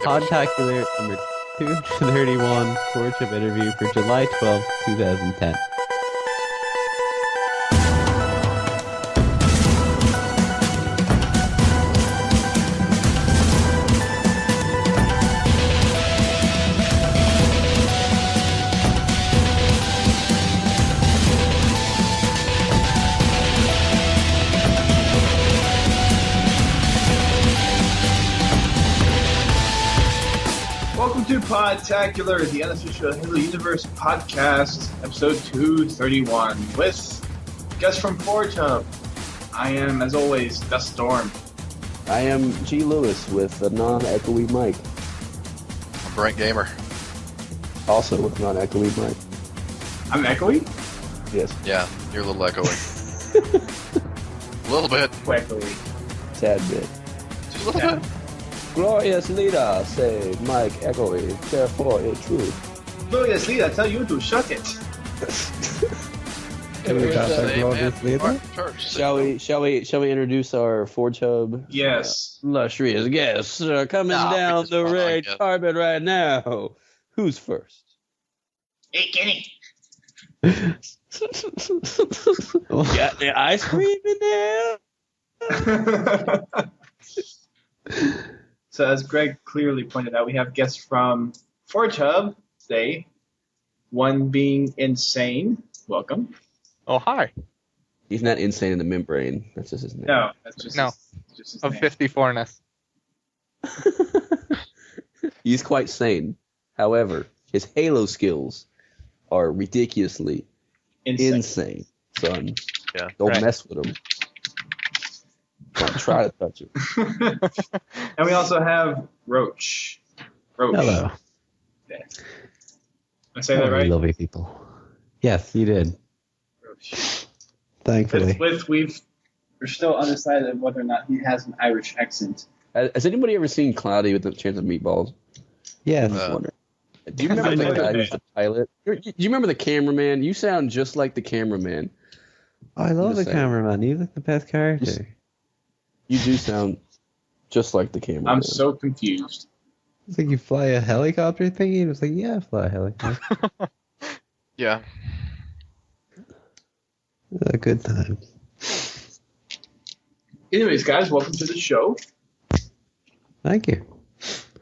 Podtacular number 231 4-chip interview for July 12th, 2010. Welcome to Podtacular, the unofficial Halo Universe podcast, episode 231, with guests from Forge Hub. I am, as always, Dust Storm. I am GLewis with a non-echoey mic. I'm Brent Gamer. Also with non-echoey mic. I'm echoey? Yes. Yeah, you're a little echoey. A little bit. Echoey. Tad bit. Just a little bit. Glorious leader, say Mike echoey, therefore it's true. Glorious leader, I tell you to shut it. Shall we introduce our Forge Hub? Yes. Illustrious guests coming down the red carpet right now. Who's first? Hey, Kenny. Got the ice cream in there? So as Greg clearly pointed out, we have guests from Forge Hub today. One being Insane. Welcome. Oh, hi. He's not insane in the membrane. That's just his name. No, that's just No. his Of name. 54ness. He's quite sane. However, his Halo skills are ridiculously insane, son. Yeah. Don't Right. mess with him. Don't try to touch him. And we also have Roche. Hello. Yeah. I say that right? Lovely people. Yes, you did. Roche. Thankfully. We're still undecided on whether or not he has an Irish accent. Has anybody ever seen Cloudy with a Chance of Meatballs? Yes. I'm just Uh, wondering. Do you remember the guy who's the pilot? Do you remember the cameraman? You sound just like the cameraman. I love the just saying. cameraman. He's like the best character. You do sound just like the cameraman. I'm so confused. It's like you fly a helicopter thingy. It was like, yeah, fly a helicopter. Yeah. A good time. Anyways, guys, welcome to the show. Thank you.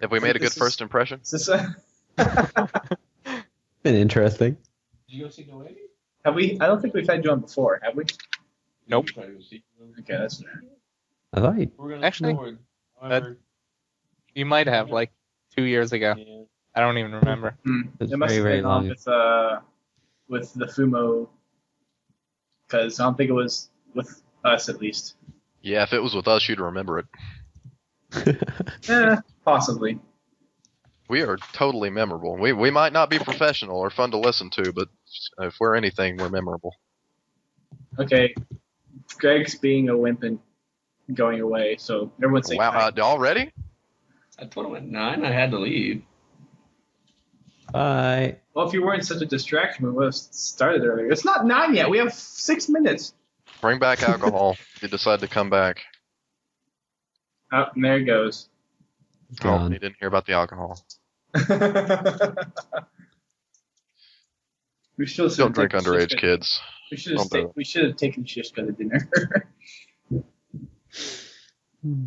Have we made a good This is- first impression? Is this Been interesting. Did you go see No Lady? Have we? I don't think we've had you on before, have we? Nope. Okay, that's fair. I thought you. Actually, you might have, like, 2 years ago. I don't even remember. It's It must very, have very been on long. with the Fumo, because I don't think it was with us at least. Yeah, if it was with us, you'd remember it. Possibly. We are totally memorable. We might not be professional or fun to listen to, but if we're anything, we're memorable. Okay, Greg's being a wimp and going away, so everyone's saying Wow, hi. already? I told him at 9 I had to leave. Bye. Well, if you weren't such a distraction, we would have started earlier. It's not 9 yet. We have 6 minutes. Bring back alcohol if you decide to come back. Oh, and there it goes. Oh, Gone. you didn't hear about the alcohol. We still Don't drink underage kids. We should have Don't do it. we should have taken Shishka to dinner.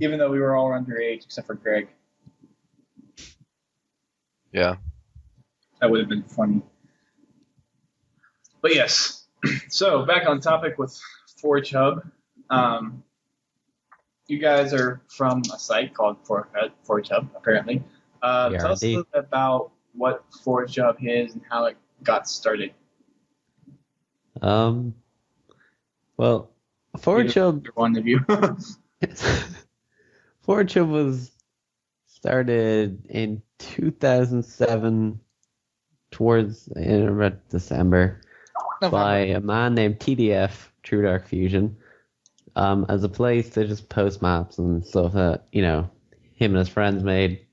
Even though we were all underage except for Greg. Yeah. That would have been funny. But yes. So back on topic with Forge Hub. You guys are from a site called Forge Hub, apparently. Yeah, Tell us a indeed. little bit about what Forge Hub is and how it got started. Well, Forge Hub. Either one of you. Forge Hub was started in 2007, towards in around December, by a man named TDF, True Dark Fusion, as a place to just post maps and stuff that, you know, him and his friends made.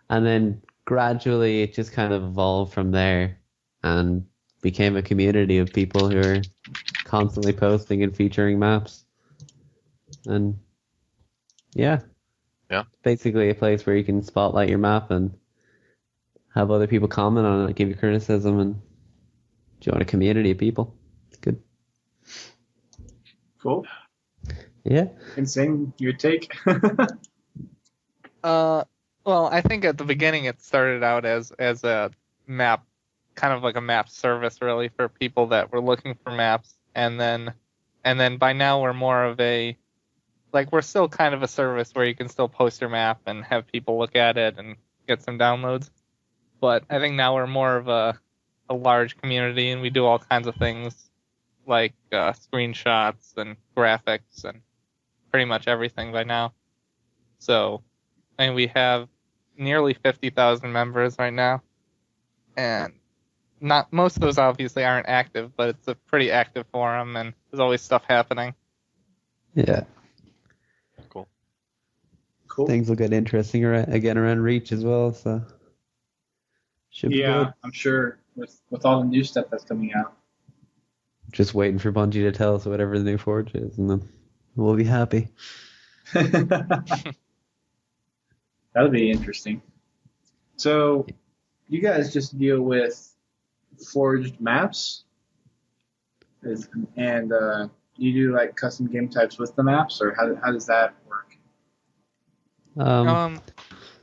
And then gradually it just kind of evolved from there and became a community of people who are constantly posting and featuring maps. And yeah, Yeah. Basically a place where you can spotlight your map and have other people comment on it, give you criticism, and join a community of people. It's good. Cool. Yeah. Insane, your take? Well, I think at the beginning it started out as a map, kind of like a map service, really, for people that were looking for maps, and then by now we're more of a, like, we're still kind of a service where you can still post your map and have people look at it and get some downloads. But I think now we're more of a large community, and we do all kinds of things like screenshots and graphics and pretty much everything by now. So, I mean, we have nearly 50,000 members right now, and not most of those obviously aren't active, but it's a pretty active forum, and there's always stuff happening. Yeah. Cool. Things will get interesting again around Reach as well, so should be good. I'm sure with all the new stuff that's coming out. Just waiting for Bungie to tell us whatever the new Forge is, and then we'll be happy. That'll be interesting. So, you guys just deal with forged maps, and you do like custom game types with the maps, or how does that work?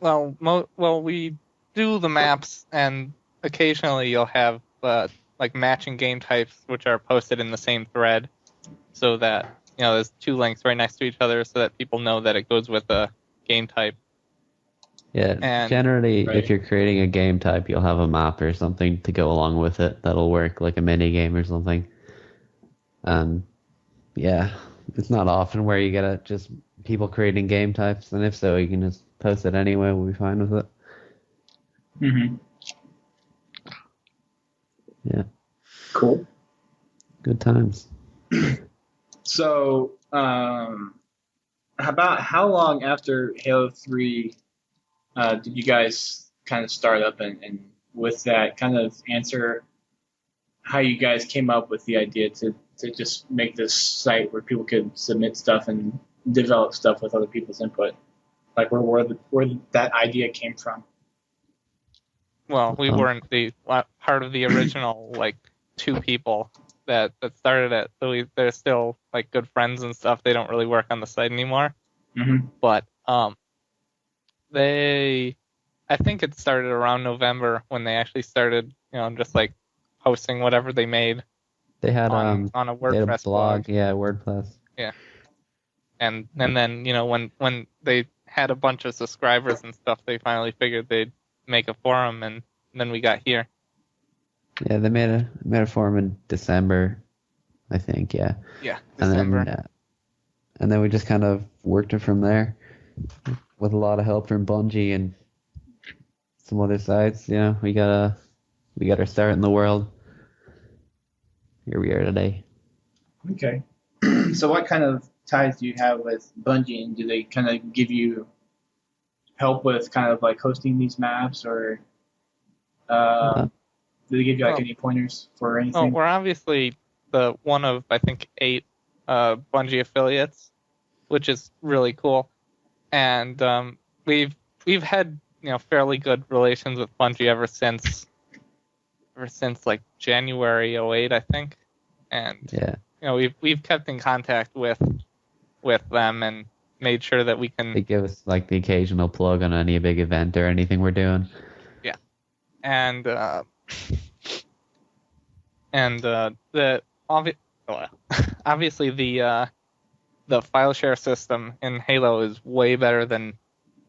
Well, we do the maps, and occasionally you'll have like matching game types, which are posted in the same thread, so that there's two links right next to each other, so that people know that it goes with a game type. Yeah, And, generally, right. if you're creating a game type, you'll have a map or something to go along with it that'll work, like a mini game or something. And yeah, it's not often where you get just people creating game types, and if so, you can just post it anyway. We'll be fine with it. Mm-hmm. Yeah, Cool. good times. So, about how long after Halo 3 did you guys kind of start up, and with that kind of answer how you guys came up with the idea to just make this site where people could submit stuff and develop stuff with other people's input? Like where that idea came from? Well, we weren't the part of the original like 2 people that started it, so they're still like good friends and stuff. They don't really work on the site anymore. Mm-hmm. But I think it started around November when they actually started, just like posting whatever they made. They had on a WordPress blog. Yeah, WordPress. Yeah. And then, when they had a bunch of subscribers and stuff, they finally figured they'd make a forum, and then we got here. Yeah, they made a forum in December, I think. Yeah. Yeah, December. And then we just kind of worked it from there, with a lot of help from Bungie and some other sites. We got our start in the world. Here we are today. Okay. So what kind of ties do you have with Bungie, and do they kind of give you help with kind of like hosting these maps, or do they give you like any pointers for anything? Well, we're obviously the one of, I think, 8 Bungie affiliates, which is really cool. And we've had fairly good relations with Bungie ever since like January 2008, I think. And yeah, we've kept in contact with them and made sure that we can. They give us like the occasional plug on any big event or anything we're doing. Yeah, and obviously the file share system in Halo is way better than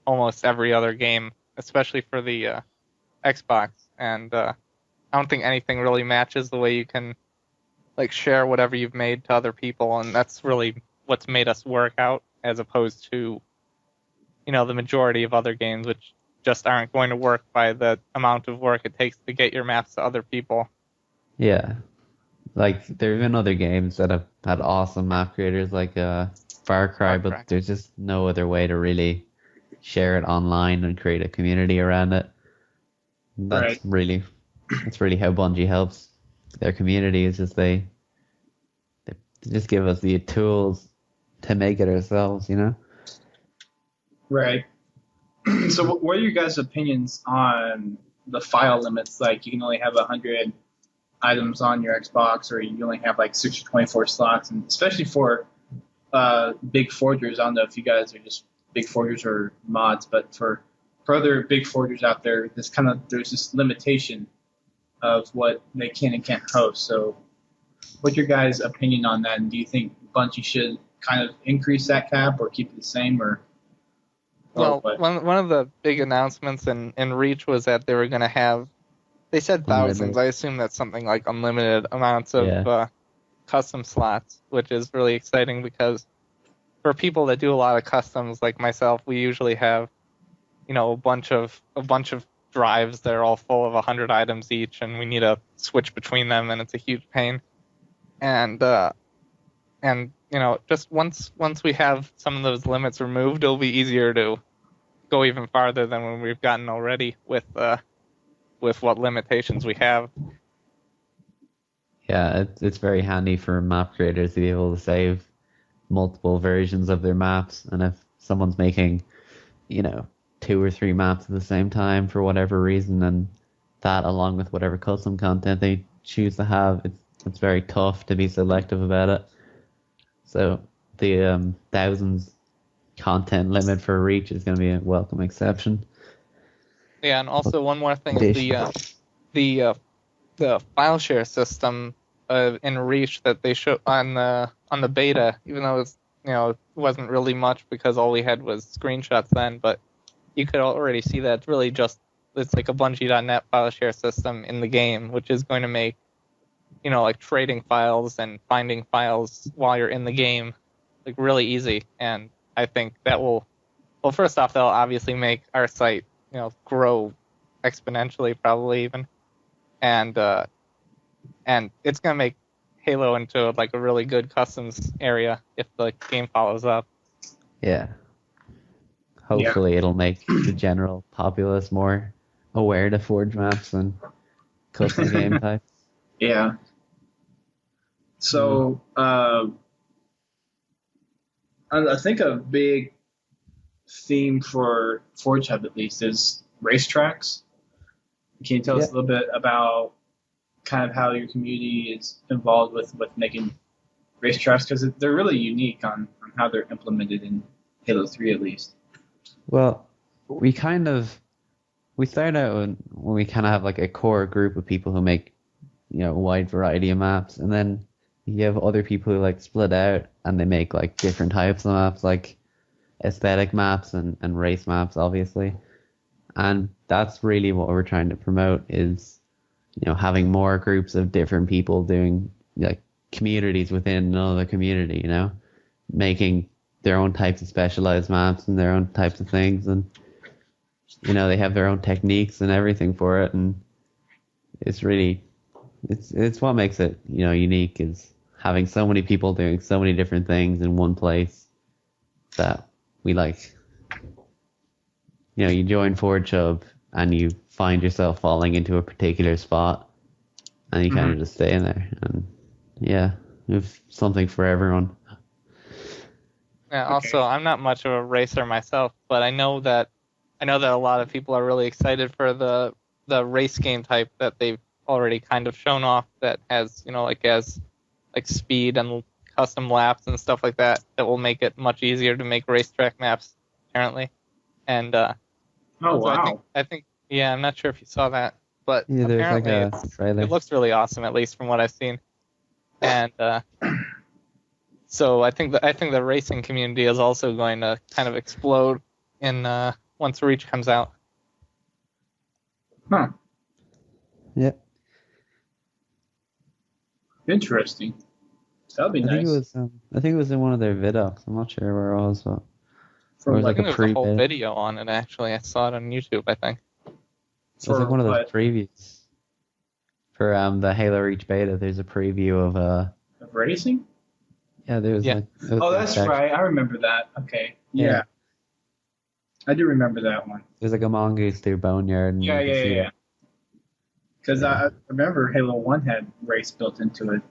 almost every other game, especially for the Xbox. And I don't think anything really matches the way you can like share whatever you've made to other people, and that's really what's made us work out, as opposed to the majority of other games, which just aren't going to work by the amount of work it takes to get your maps to other people. Yeah. Like, there have been other games that have had awesome map creators, like Far Cry, but there's just no other way to really share it online and create a community around it. That's really how Bungie helps their community, is just they just give us the tools to make it ourselves, Right. So what are your guys' opinions on the file limits? Like you can only have 100 items on your Xbox, or you only have like 6 or 24 slots, and especially for big forgers. I don't know if you guys are just big forgers or mods, but for other big forgers out there, there's this limitation of what they can and can't host. So what's your guys' opinion on that? And do you think Bungie should kind of increase that cap or keep it the same, or Well, what? one of the big announcements in Reach was that they were going to have, they said thousands. Unlimited. I assume that's something like unlimited amounts of Yeah. custom slots, which is really exciting because for people that do a lot of customs like myself, we usually have, a bunch of drives that are all full of 100 items each, and we need to switch between them, and it's a huge pain. And just once we have some of those limits removed, it'll be easier to go even farther than when we've gotten already with what limitations we have. Yeah, it's very handy for map creators to be able to save multiple versions of their maps, and if someone's making, 2 or 3 maps at the same time for whatever reason, and that along with whatever custom content they choose to have, it's very tough to be selective about it. So the thousands content limit for Reach is going to be a welcome exception. Yeah, and also one more thing is the file share system in Reach that they showed on the beta, even though it wasn't really much because all we had was screenshots then, but you could already see that it's like a Bungie.net file share system in the game, which is going to make like trading files and finding files while you're in the game like really easy. And I think that will, well, first off, that'll obviously make our site grow exponentially, probably even, and it's gonna make Halo into like a really good customs area if the game follows up. Yeah. Hopefully it'll make the general populace more aware to forge maps and custom game types. Yeah. So I think a big theme for Forge Hub, at least, is racetracks. Can you tell us a little bit about kind of how your community is involved with making racetracks? Because they're really unique on how they're implemented in Halo 3, at least. Well, we start out when we kind of have like a core group of people who make, a wide variety of maps, and then you have other people who like split out and they make like different types of maps, like aesthetic maps and race maps, obviously. And that's really what we're trying to promote is, having more groups of different people doing like communities within another community, making their own types of specialized maps and their own types of things, and they have their own techniques and everything for it, and it's really it's what makes it unique, is having so many people doing so many different things in one place that we like. You join Forge Hub and you find yourself falling into a particular spot and you kind of just stay in there, and yeah, we have something for everyone. Yeah. Also, I'm not much of a racer myself, but I know that a lot of people are really excited for the race game type that they've already kind of shown off, that has like speed and custom laps and stuff like that will make it much easier to make racetrack maps, apparently. And wow. I think yeah, I'm not sure if you saw that, but Yeah, there's like apparently a trailer. it looks really awesome, at least from what I've seen. And so I think the racing community is also going to kind of explode in once Reach comes out. Huh. Yep. Interesting. That'll be nice. I think it was in one of their vidocs. I'm not sure where it was, but From was I like think a there was a whole pre-beta. video on it, actually. I saw it on YouTube, I think. It was like one of those what? previews for the Halo Reach beta. There's a preview of Of racing? yeah, there was Yeah. like it was Oh, like that's section- right. I remember that. Okay. Yeah. I do remember that one. There's like a mongoose through Boneyard. And Yeah, you can yeah, see yeah. Because I remember Halo 1 had race built into it.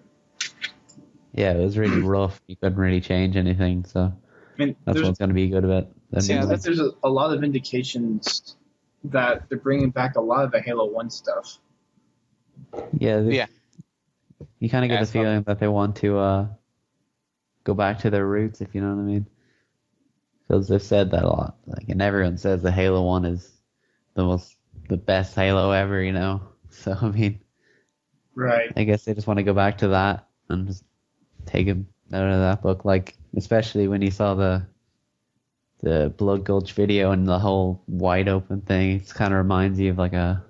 Yeah, it was really rough. You couldn't really change anything, so I mean, that's there's what's going to be good about it. The Seems new like there's a lot of indications that they're bringing back a lot of the Halo 1 stuff. Yeah, Yeah. you kind of get Yeah, the so- feeling that they want to go back to their roots, if you know what I mean. Because they've said that a lot. Like, and everyone says the Halo 1 is the best Halo ever, you know. So I mean, Right. I guess they just want to go back to that and just take him out of that book. Like, especially when you saw the Blood Gulch video and the whole wide open thing, it kind of reminds you of like a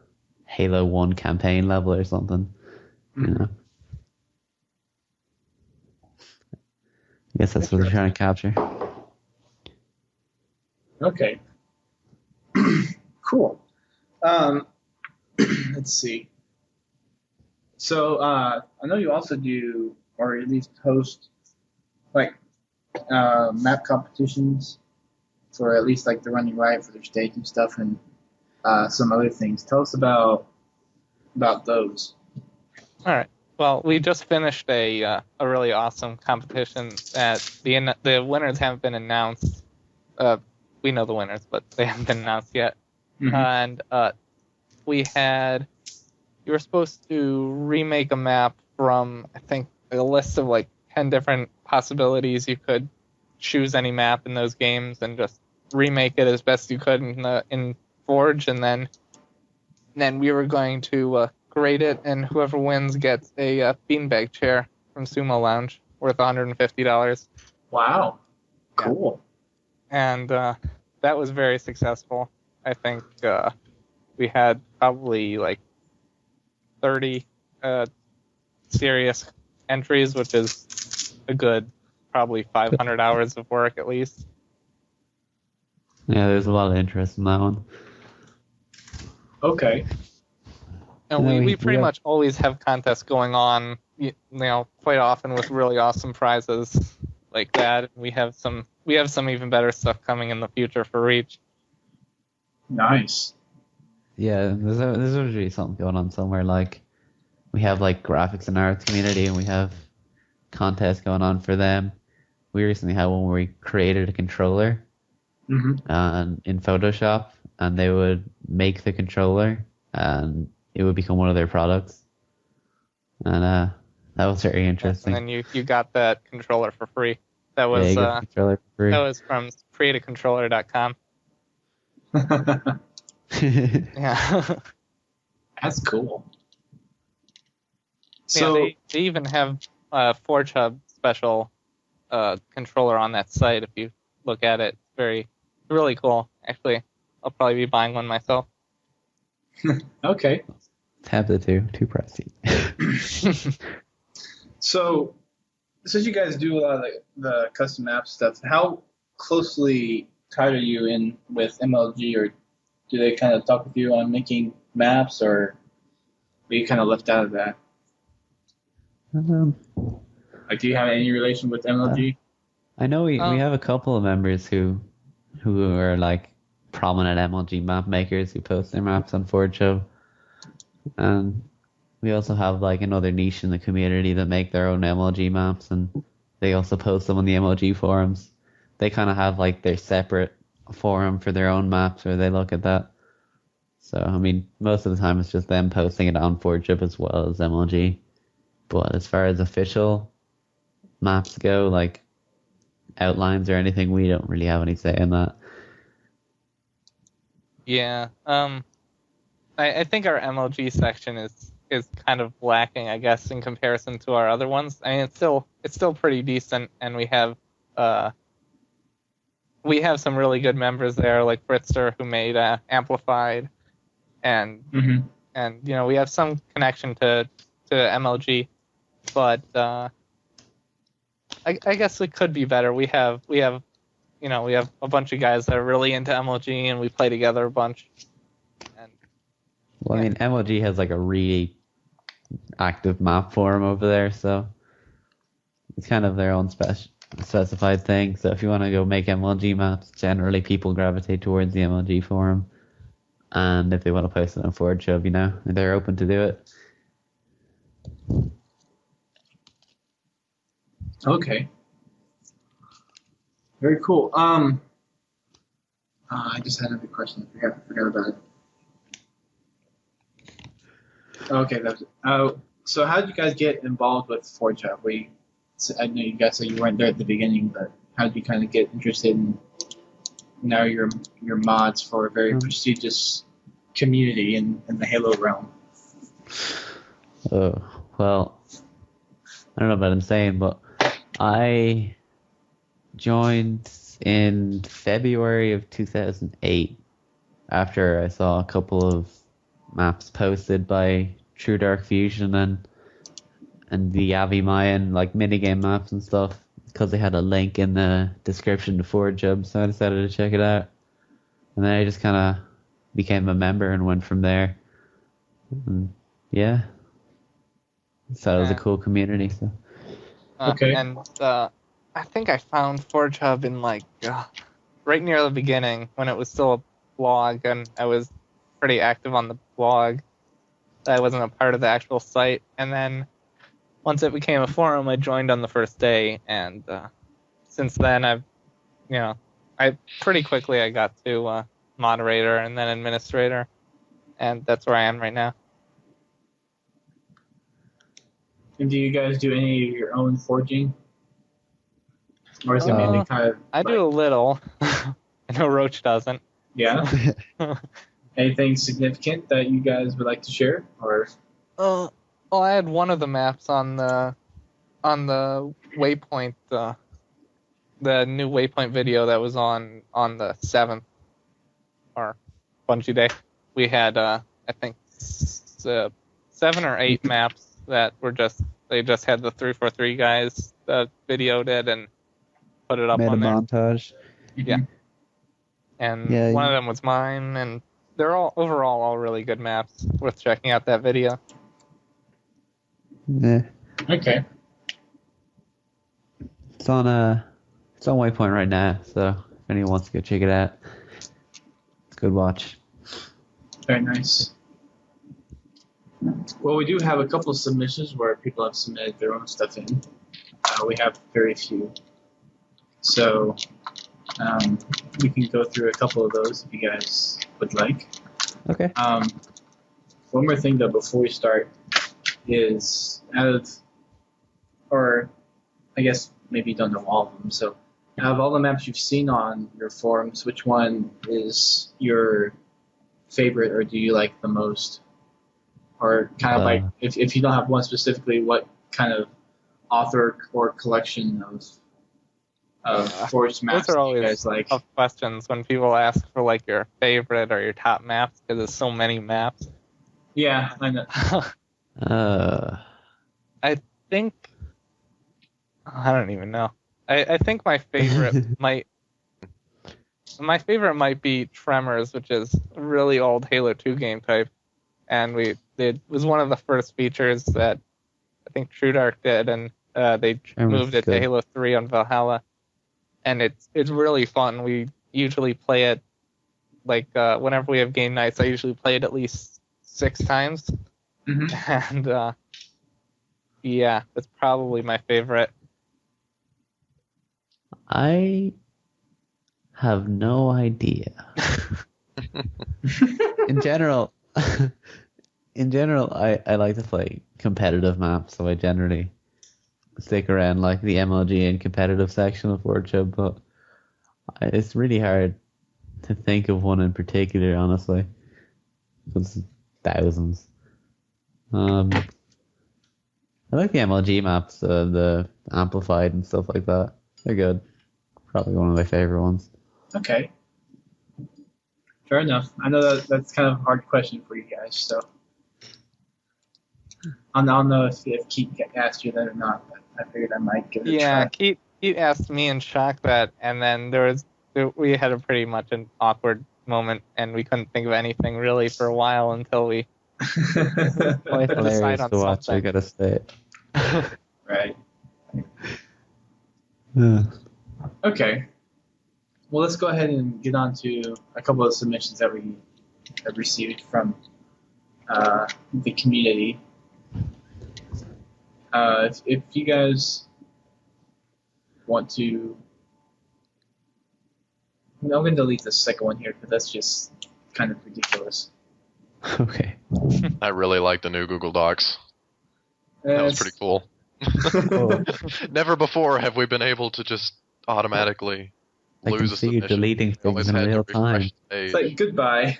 Halo 1 campaign level or something. You know. I guess that's what they're trying to capture. Okay. Cool. Let's see. So I know you also do, or at least host, like map competitions for at least like the Running Riot for their stage and stuff, and some other things. Tell us about those. All right. Well, we just finished a really awesome competition. The winners haven't been announced. We know the winners, but they haven't been announced yet. Mhm. And you were supposed to remake a map from, I think, a list of like 10 different possibilities. You could choose any map in those games and just remake it as best you could in Forge, and then we were going to grade it, and whoever wins gets a beanbag chair from Sumo Lounge worth $150. Wow. Cool. And that was very successful. I think we had probably like 30 serious entries, which is a good probably 500 hours of work at least. Yeah, there's a lot of interest in that one. Okay. And Yeah, we pretty much always have contests going on, you know, quite often with really awesome prizes like that. We have some even better stuff coming in the future for Reach. Nice. Yeah, there's usually something going on somewhere. Like, we have like graphics and arts community, and we have contests going on for them. We recently had one where we created a controller and in Photoshop, and they would make the controller, and it would become one of their products. And that was very interesting. And then you got that controller for free. That was you get the controller for free. that was from createacontroller.com. Yeah. That's cool. So yeah, they even have Forge Hub special controller on that site. If you look at it, it's really cool. Actually, I'll probably be buying one myself. okay. Tab the too pricey. So since you guys do a lot of the custom map stuff, how closely tied are you in with MLG, or do they kind of talk with you on making maps, or are you kind of left out of that? Like, do you have any relation with MLG? I know we have a couple of members who are like prominent MLG map makers who post their maps on Forge Hub. And we also have like another niche in the community that make their own MLG maps, and they also post them on the MLG forums. They kind of have like their separate forum for their own maps where they look at that. So, I mean, most of the time it's just them posting it on Forge Hub as well as MLG. But as far as official maps go, like outlines or anything, we don't really have any say in that. Yeah. I think our MLG section is kind of lacking, I guess, in comparison to our other ones. I mean, it's still pretty decent, and we have some really good members there, like Fritzter, who made Amplified, and you know, we have some connection to MLG, but I guess it could be better. We have a bunch of guys that are really into MLG, and we play together a bunch. And well, I mean, MLG has like a really active map forum over there, so it's kind of their own specified thing. So if you want to go make MLG maps, generally people gravitate towards the MLG forum. And if they want to post it on Forge Hub, you know, they're open to do it. Okay. Very cool. I just had another question. I forgot about it. Okay, that's it. So how did you guys get involved with Forge Hub? I know you guys said you weren't there at the beginning, but how did you kind of get interested in now your mods for a very prestigious community in the Halo realm? Oh, well, I don't know about Insane, but I joined in February of 2008 after I saw a couple of maps posted by True Dark Fusion and the Avi Mayan like minigame maps and stuff because they had a link in the description to Forge Hub, so I decided to check it out. And then I just kind of became a member and went from there. And yeah. So it was a cool community. So. Okay. And I think I found Forge Hub in like right near the beginning when it was still a blog, and I was pretty active on the blog. I wasn't a part of the actual site, and then once it became a forum, I joined on the first day, and since then I pretty quickly I got to moderator and then administrator, and that's where I am right now. And do you guys do any of your own forging? Or is it mainly kind of... I do a little. I know Roche doesn't. Yeah? Anything significant that you guys would like to share? Or... Well, I had one of the maps on the Waypoint, the new Waypoint video that was on the 7th, or Bungie Day. We had, I think, 7 or 8 maps that were they just had the 343 guys that videoed it and put it up Made on a there. montage. Yeah. And one of them was mine, and they're all overall all really good maps. Worth checking out that video. Yeah. Okay. It's on Waypoint right now, so if anyone wants to go check it out, it's a good watch. Very nice. Well, we do have a couple of submissions where people have submitted their own stuff in. We have very few. So we can go through a couple of those if you guys would like. Okay. One more thing, though, before we start is or I guess maybe you don't know all of them. So out of all the maps you've seen on your forums, which one is your favorite or do you like the most? Or kind of like, if you don't have one specifically, what kind of author or collection of forged maps those are do you guys always like? tough questions when people ask for like your favorite or your top maps because there's so many maps. Yeah, I know. I think I don't even know. I think my favorite might be Tremors, which is a really old Halo 2 game type, and it was one of the first features that I think True Dark did, and they Tremors moved it to Halo 3 on Valhalla, and it's really fun. We usually play it like whenever we have game nights. I usually play it at least 6 times, and yeah, that's probably my favorite. I have no idea. In general, I like to play competitive maps, so I generally stick around like the MLG and competitive section of Forge Hub, but it's really hard to think of one in particular, honestly. It's thousands. I like the MLG maps, the amplified and stuff like that. They're good. Probably one of my favorite ones. Okay. Fair enough. I know that's kind of a hard question for you guys, so I don't know if Keith asked you that or not, but I figured I might give it a try. Yeah, Keith asked me and Shock that, and then we had a pretty much an awkward moment, and we couldn't think of anything really for a while until we Quite decide hilarious on to watch, something. I gotta say. Right. Yeah. Okay. Well, let's go ahead and get on to a couple of submissions that we have received from the community. If you guys want to I'm going to delete the second one here because that's just kind of ridiculous. Okay. I really like the new Google Docs. That was pretty cool. Cool. Never before have we been able to just automatically I can lose a see you submission. deleting We always things in had to real refresh time. the page. It's like, goodbye.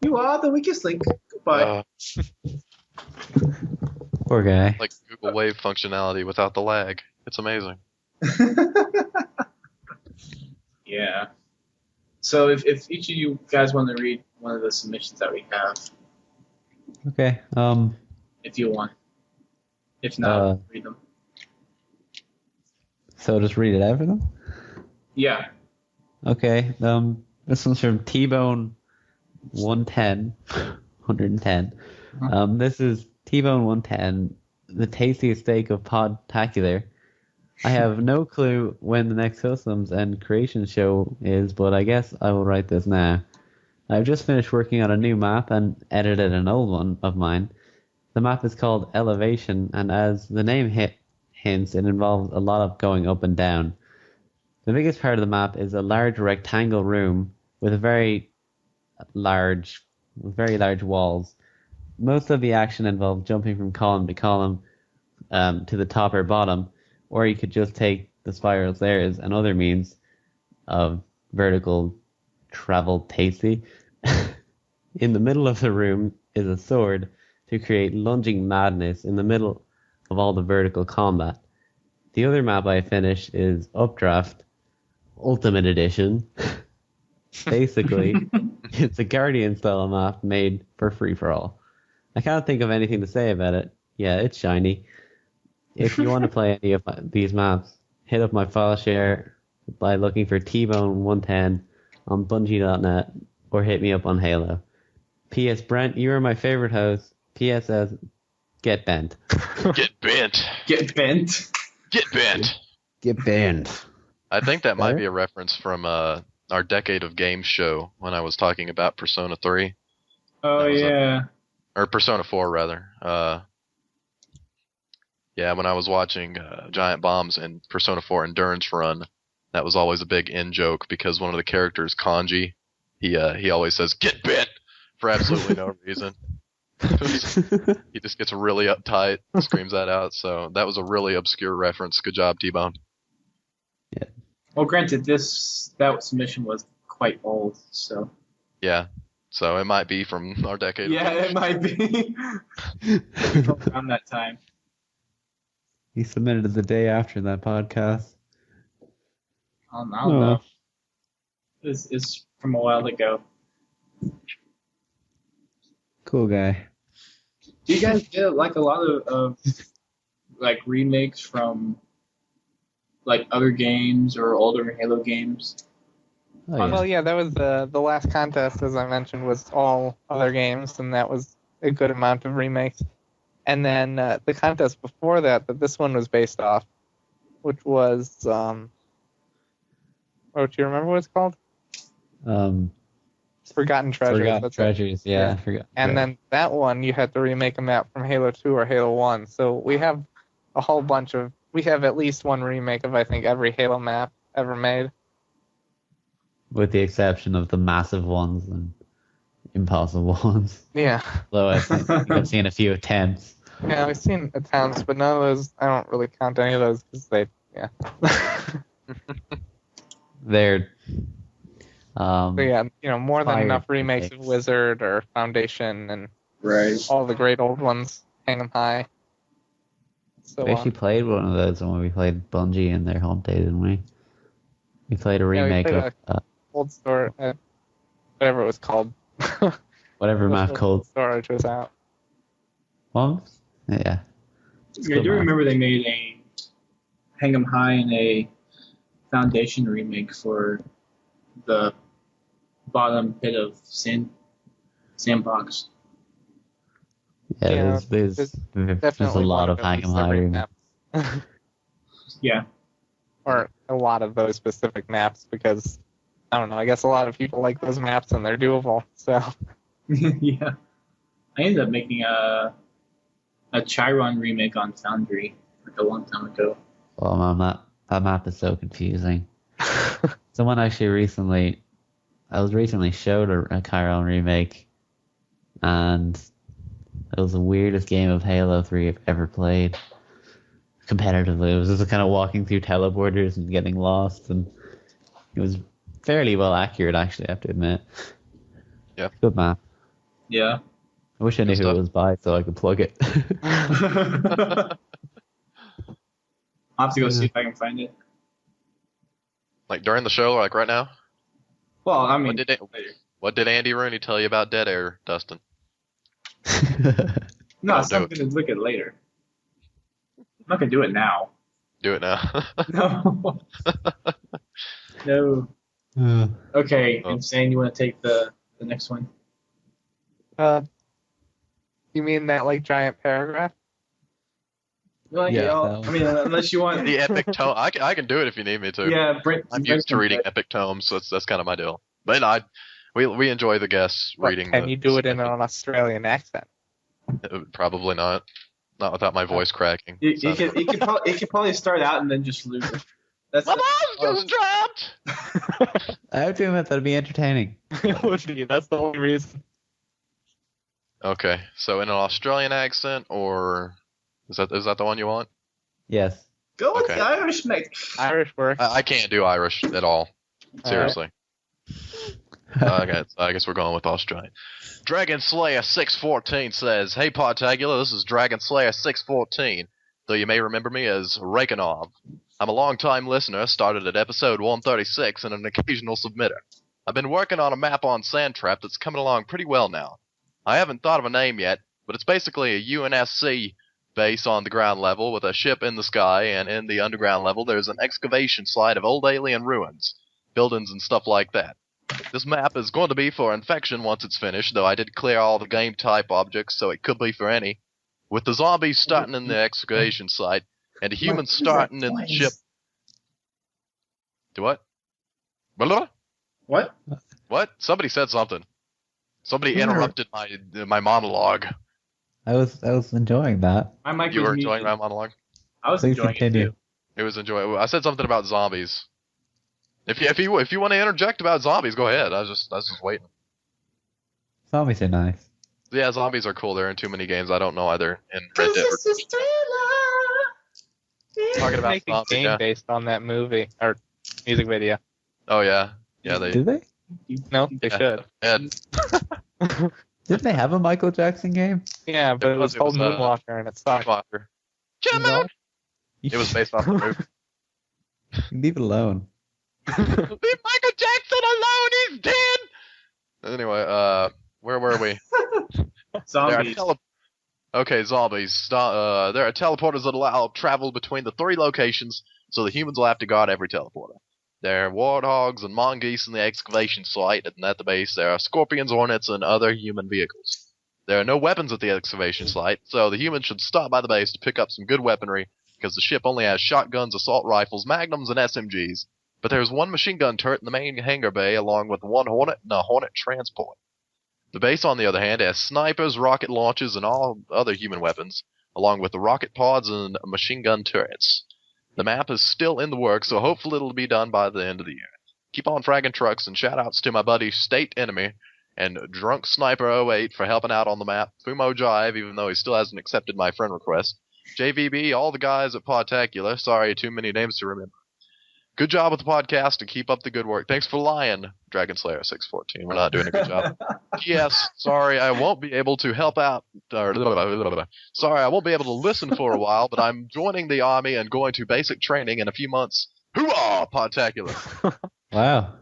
You are the weakest link. Goodbye. Poor guy. Like Google Wave functionality without the lag. It's amazing. Yeah. So if each of you guys want to read one of the submissions that we have, Okay. if you want. If not, read them. So just read it out for them? Yeah. Okay. This one's from T-Bone 110. 110. This is T-Bone 110, the tastiest steak of Podtacular. I have no clue when the next customs and creation show is, but I guess I will write this now. I've just finished working on a new map and edited an old one of mine. The map is called Elevation, and as the name hints, it involves a lot of going up and down. The biggest part of the map is a large rectangle room with very large walls. Most of the action involves jumping from column to column to the top or bottom, or you could just take the spirals. There is another means of vertical travel tasty. In the middle of the room is a sword to create lunging madness in the middle of all the vertical combat. The other map I finished is Updraft Ultimate Edition. Basically, it's a Guardian style map made for free-for-all. I can't think of anything to say about it. Yeah, it's shiny. If you want to play any of these maps, hit up my file share by looking for T-Bone 110 on Bungie.net or hit me up on Halo. P.S. Brent, you are my favorite host. P.S. says, get bent. Get bent. Get bent. Get bent. Get bent. I think that might Better? be a reference from our Decade of Games show when I was talking about Persona 3. Oh, That was yeah. Or Persona 4, rather. Yeah, when I was watching Giant Bombs and Persona 4 Endurance Run, that was always a big in-joke because one of the characters, Kanji, he always says, get bent! For absolutely no reason. He just gets really uptight, screams that out, so that was a really obscure reference. Good job, T-Bone. Well, granted, that submission was quite old, so. Yeah, so it might be from our Decade Yeah, of Games. it might be. Around that time. He submitted it the day after that podcast. I don't know. It's from a while ago. Cool guy. Do you guys get like a lot of like remakes from like other games or older Halo games? Oh, yeah. Well, yeah, that was the last contest, as I mentioned, was all other games, and that was a good amount of remakes. And then the contest before that this one was based off, which was, do you remember what it's called? Forgotten Treasures. Forgotten that's it. Treasures, yeah. Forgotten And Treasures. then that one, you had to remake a map from Halo 2 or Halo 1. So we have a whole bunch of, we have at least one remake of, I think, every Halo map ever made. With the exception of the massive ones and impossible ones. Yeah. Though I've seen a few attempts. Yeah, I've seen attempts, but none of those, I don't really count any of those because they, yeah. They're But yeah, more than Fire enough remakes of remakes. Wizard or Foundation and Right. all the great old ones. Hang 'em high. So we actually played one of those when we played Bungie in their home day, didn't we? We played a we remake played of old store, whatever it was called. whatever map called. Storage was out. What? Yeah. Yeah, I do remember they made a Hang 'em High and a Foundation remake for the bottom pit of Sandbox. Yeah, there's Definitely a lot of at Hang 'em least High every remakes. map. Yeah. Or a lot of those specific maps because, I don't know, I guess a lot of people like those maps and they're doable. So Yeah. I ended up making a Chiron remake on Foundry like a long time ago. Oh man, that map is so confusing. Someone actually recently, I was recently showed a Chiron remake, and it was the weirdest game of Halo 3 I've ever played. Competitively, it was just kind of walking through teleporters and getting lost, and it was fairly well accurate, actually, I have to admit. Yeah. Good map. Yeah. I wish I knew Good who it stuff. was by so I could plug it. I'll have to go see if I can find it. Like during the show, or like right now? Well, I mean, What did Andy Rooney tell you about Dead Air, Dustin? no, I'll it's do something to look at later. I'm not gonna do it now. Do it now. No. No. Okay, Oh. Insane, you want to take the next one? You mean that like giant paragraph? Well, Yeah, yeah, that one. I mean, unless you want. The epic tome. I can do it if you need me to. Yeah, Brent. I'm used to reading epic tomes, so that's kind of my deal. But we enjoy the guests reading. Can you do it in an Australian accent? Probably not. Not without my voice cracking. It could probably start out and then just lose it. That's My mom's just dropped! I have to admit that'd be entertaining. It would be. That's the only reason. Okay, so in an Australian accent, or is that the one you want? Yes. Go with Okay. the Irish mate. Irish works. I can't do Irish at all. Seriously. Okay, so I guess we're going with Australian. Dragon Slayer 614 says, "Hey Podtacular, this is Dragon Slayer 614, though you may remember me as Rekanov. I'm a long-time listener, started at episode 136, and an occasional submitter. I've been working on a map on Sandtrap that's coming along pretty well now. I haven't thought of a name yet, but it's basically a UNSC base on the ground level with a ship in the sky, and in the underground level there's an excavation site of old alien ruins, buildings and stuff like that. This map is going to be for infection once it's finished, though I did clear all the game type objects, so it could be for any. With the zombies starting in the excavation site, and the humans starting in the ship." Do what? Blah? What? What? Somebody said something. Somebody interrupted my monologue. I was enjoying that. My mic You was were enjoying my muted. monologue? I was Please enjoying continue. it too. It was enjoyable. I said something about zombies. If you want to interject about zombies, go ahead. I was just waiting. Zombies are nice. Yeah, zombies are cool. They're in too many games. I don't know either. In Red Dead. Talking about Make a zombies, game yeah. based on that movie or music video. Oh yeah, yeah. They Did they? No, they should. And Didn't they have a Michael Jackson game? Yeah, but it was called it was, Moonwalker, and it sucked. Walker. It was based off the movie. Leave it alone. Leave Michael Jackson alone. He's dead. Anyway, where were we? Zombies. Okay, zombies. There are teleporters that allow travel between the 3 locations, so the humans will have to guard every teleporter. There are warthogs and mongoose in the excavation site, and at the base there are scorpions, hornets, and other human vehicles. There are no weapons at the excavation site, so the humans should stop by the base to pick up some good weaponry, because the ship only has shotguns, assault rifles, magnums, and SMGs. But there's one machine gun turret in the main hangar bay, along with one hornet and a hornet transport. The base, on the other hand, has snipers, rocket launchers, and all other human weapons, along with the rocket pods and machine gun turrets. The map is still in the works, so hopefully it'll be done by the end of the year. Keep on fragging trucks, and shoutouts to my buddy State Enemy and Drunk Sniper 08 for helping out on the map, Fumo Jive, even though he still hasn't accepted my friend request, JVB, all the guys at Podtacular, sorry, too many names to remember. Good job with the podcast, and keep up the good work. Thanks for lying, Dragon Slayer 614. We're not doing a good job. P.S. Sorry, I won't be able to help out. Sorry, I won't be able to listen for a while, but I'm joining the army and going to basic training in a few months. Hoorah, Podtacular! Wow.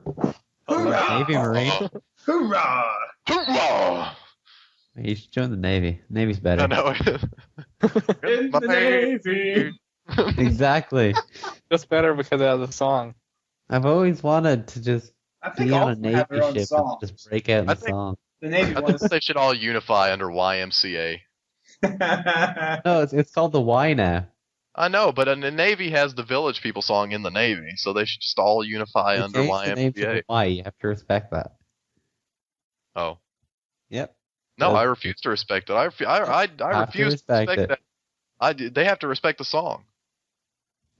Hoorah! Navy Marine? Hoorah! Hoorah! You should join the Navy. Navy's better. I know. In the Navy. Exactly. Just better because of the song. I've always wanted to just I think be on all a of them have Navy their own ship and songs. just break out in I the think- song. The Navy I ones. think they should all unify under YMCA. No, it's called the Y now. I know, but the Navy has the Village People song in the Navy, so they should just all unify They under changed the name to the YMCA. Y. You have to respect that. Oh. Yep. No, Well, I refuse to respect it. I refuse to respect respect it. that. They have to respect the song.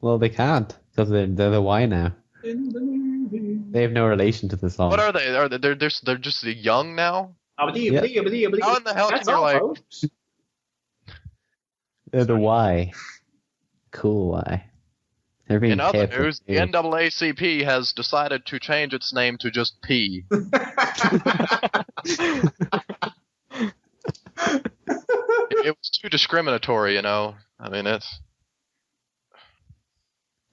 Well, they can't because they're the Y now. in the movie. They have no relation to the song. What are they? They're just young now? How How in the hell That's can you all, like? folks. They're the Y. Cool Y. They're being In other careful. news, the NAACP has decided to change its name to just P. It was too discriminatory, you know. I mean, it's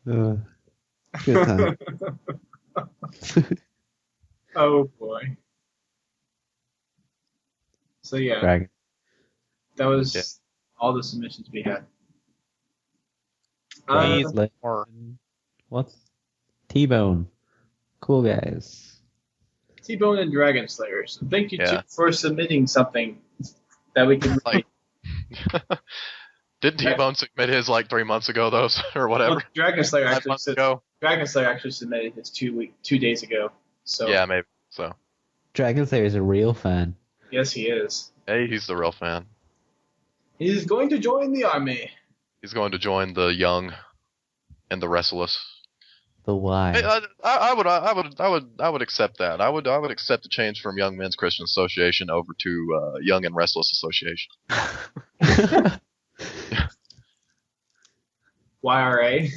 Good time. Oh boy. So yeah, Dragon. that was Yeah. all the submissions we had. Please. What's T-Bone? Cool guys. T-Bone and Dragon Slayers. Thank you Yeah. for submitting something that we can like. Didn't T-Bone submit his like 3 months ago, though, or whatever? Well, Dragon Slayer 5 actually months ago. Dragon Slayer actually submitted his 2 days ago. So Yeah, maybe. So, Dragon Slayer is a real fan. yes, he is. hey, he's the real fan. He's going to join the army. He's going to join the young and the restless. The Y. Hey, I would accept that. I would accept the change from Young Men's Christian Association over to Young and Restless Association. YRA.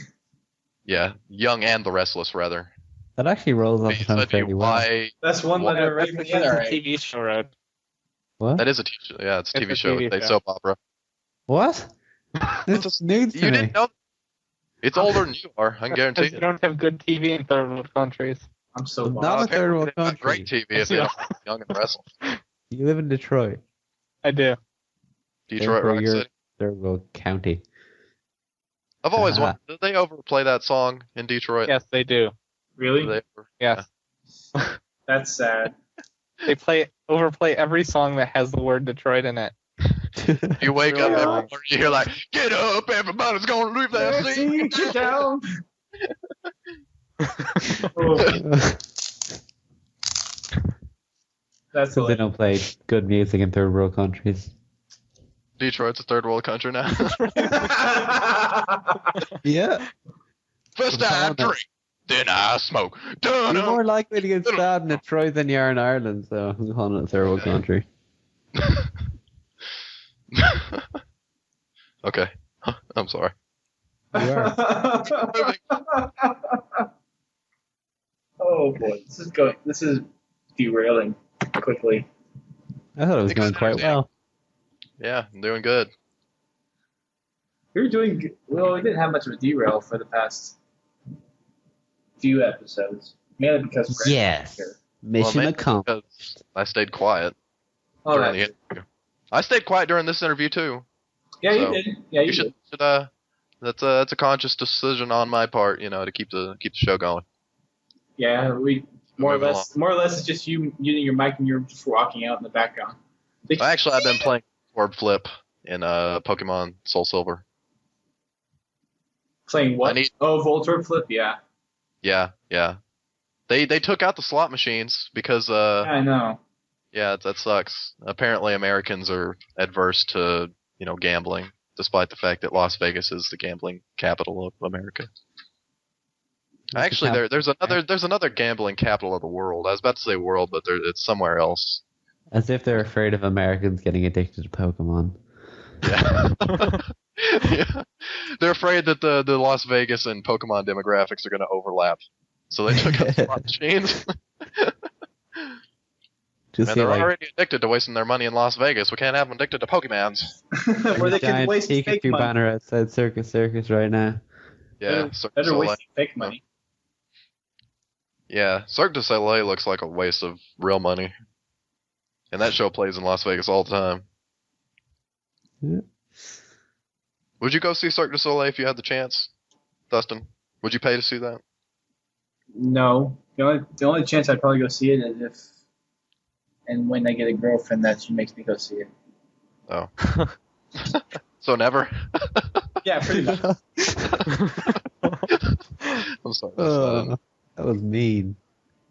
Yeah, Young and the Restless, rather. That actually rolls off the tongue fairly well. Why? That's one What? letter That's right from the because NRA. the TV show wrote. What? That is a TV show. Yeah, it's a It's TV a show. TV It's a show. soap opera. What? This is news to You me. didn't know? It's older than you are. I can guarantee Because you it. don't have good TV in third world countries. I'm so Not bummed. a third world They've got country. great TV if they don't have Young and Restless. You live in Detroit, I do. Detroit Therefore, Rock you're- City. third world county. I've always Ah. wondered, did they overplay that song in Detroit? Yes, they do. Really? Did they ever- Yes. That's sad. They overplay every song that has the word Detroit in it. You wake up Yeah. every morning, you hear like, "Get up, everybody's gonna leave that seat." Sit down. That's Because they don't play good music in third world countries. Detroit's a third world country now. Yeah. First I'm I telling drink, then I smoke. You're Dun, more likely to get stabbed in Detroit than you are in Ireland, so I'm calling it a third world country. Okay, I'm sorry. You are. Oh boy, this is derailing quickly. I thought it was Because going quite well. Yeah, I'm doing good. You're doing well. We didn't have much of a derail for the past few episodes, mainly because Brent Yes. was here. Mission Well, accomplished. because I stayed quiet Oh, during the that's, interview. I stayed quiet during this interview too. yeah, you so did. Yeah, you You did. should that's a conscious decision on my part, you know, to keep the show going. Yeah, we more or Moving less it's just you using your mic and you're just walking out in the background. Actually, I've been playing Orb Flip in Pokemon Soul Silver. Playing what? I need- Voltorb Flip. Yeah, Yeah. They took out the slot machines because I know. yeah, that sucks. Apparently, Americans are adverse to gambling, despite the fact that Las Vegas is the gambling capital of America. Actually, there's another gambling capital of the world. I was about to say world, but it's somewhere else. As if they're afraid of Americans getting addicted to Pokemon. Yeah. Yeah. They're afraid that the Las Vegas and Pokemon demographics are going to overlap, so they took out the slot machines. Just And see they're like already addicted to wasting their money in Las Vegas. We can't have them addicted to Pokemons. Where they can giant waste fake Pikachu money. banner outside Circus right now. Yeah, Better waste fake money. Yeah, Cirque du Soleil looks like a waste of real money. And that show plays in Las Vegas all the time. Yeah. Would you go see Cirque du Soleil if you had the chance, Dustin? Would you pay to see that? No, the only chance I'd probably go see it is if and when I get a girlfriend that she makes me go see it. Oh. So never? Yeah, pretty much. I'm sorry. Oh, that was mean.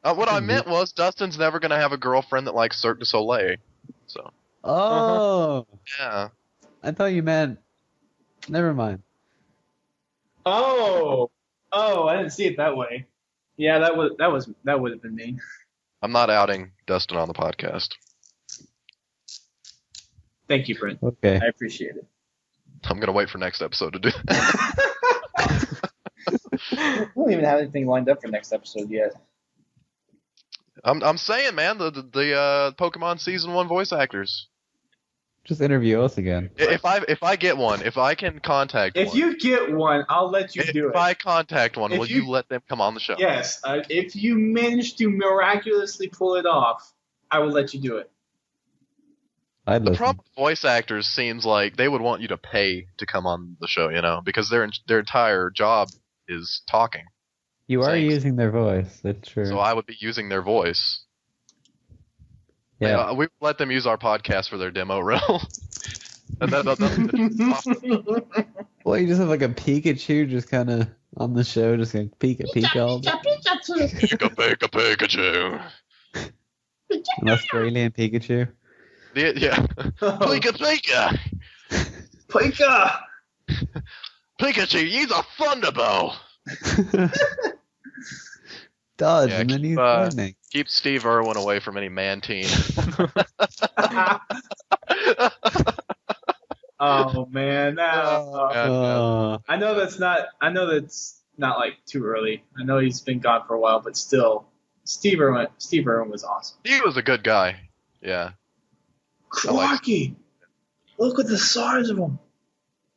What I meant was Dustin's never going to have a girlfriend that likes Cirque du Soleil. So, Oh, yeah. I thought you meant. Never mind. Oh, I didn't see it that way. Yeah, that would have been me. I'm not outing Dustin on the podcast. Thank you, Brent. Okay. I appreciate it. I'm gonna wait for next episode to do. We don't even have anything lined up for next episode yet. I'm saying, man, the Pokemon Season 1 voice actors. Just interview us again. If I get one, if I can contact If one, you get one, I'll let you do if it. I contact one, If will you- you let them come on the show? Yes, if you manage to miraculously pull it off, I will let you do it. I'd The listen. problem with voice actors seems like they would want you to pay to come on the show, because their entire job is talking. You are Thanks. using their voice. That's true. So I would be using their voice. yeah. We let them use our podcast for their demo reel. And that's Well, you just have like a Pikachu just kind of on the show, just going Pika all day. Pikachu. An Australian Pikachu. Yeah. Pika. Pika! Pikachu, use a thunderbolt. Does, Yeah, and then he's keep, winning. Keep Steve Irwin away from any Mantine. Oh man, I know that's not like too early. I know he's been gone for a while, but still, Steve Irwin was awesome. He was a good guy. Yeah. Crocky, look at the size of him.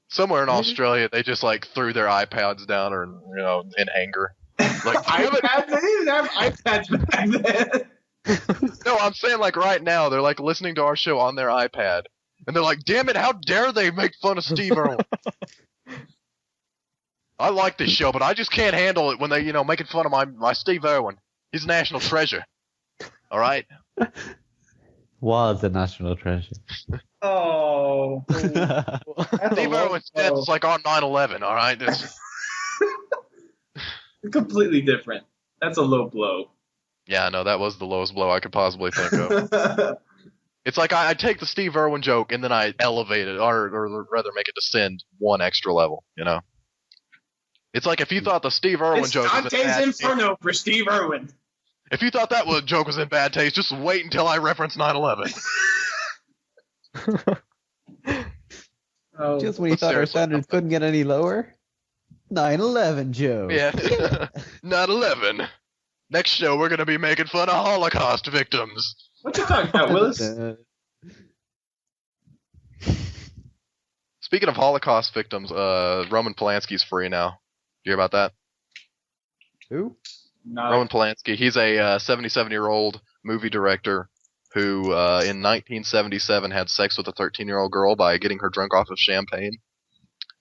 Somewhere in Australia, they just like threw their iPads down, or in anger. Like iPads? They didn't have iPads back then. No, I'm saying like right now, they're like listening to our show on their iPad, and they're like, "Damn it, how dare they make fun of Steve Irwin?" I like this show, but I just can't handle it when they, making fun of my Steve Irwin. He's a national treasure. All right. Was a national treasure. Oh. Steve Irwin's death is like on 9/11. All right. Completely different. That's a low blow. Yeah, no, that was the lowest blow I could possibly think of. It's like I take the Steve Irwin joke and then I elevate it, or rather make it descend one extra level. It's like if you thought the Steve Irwin It's joke was in Dante's bad Inferno for Steve Irwin. If you thought that joke was in bad taste, just wait until I reference 9/11. Oh. Just when you thought our Seriously. standards couldn't get any lower. 9/11, Joe. Yeah. 9/11. Next show, we're going to be making fun of Holocaust victims. What you talking about, Willis? Speaking of Holocaust victims, Roman Polanski's free now. You hear about that? Who? No. Roman Polanski. He's a 77-year-old movie director who, in 1977, had sex with a 13-year-old girl by getting her drunk off of champagne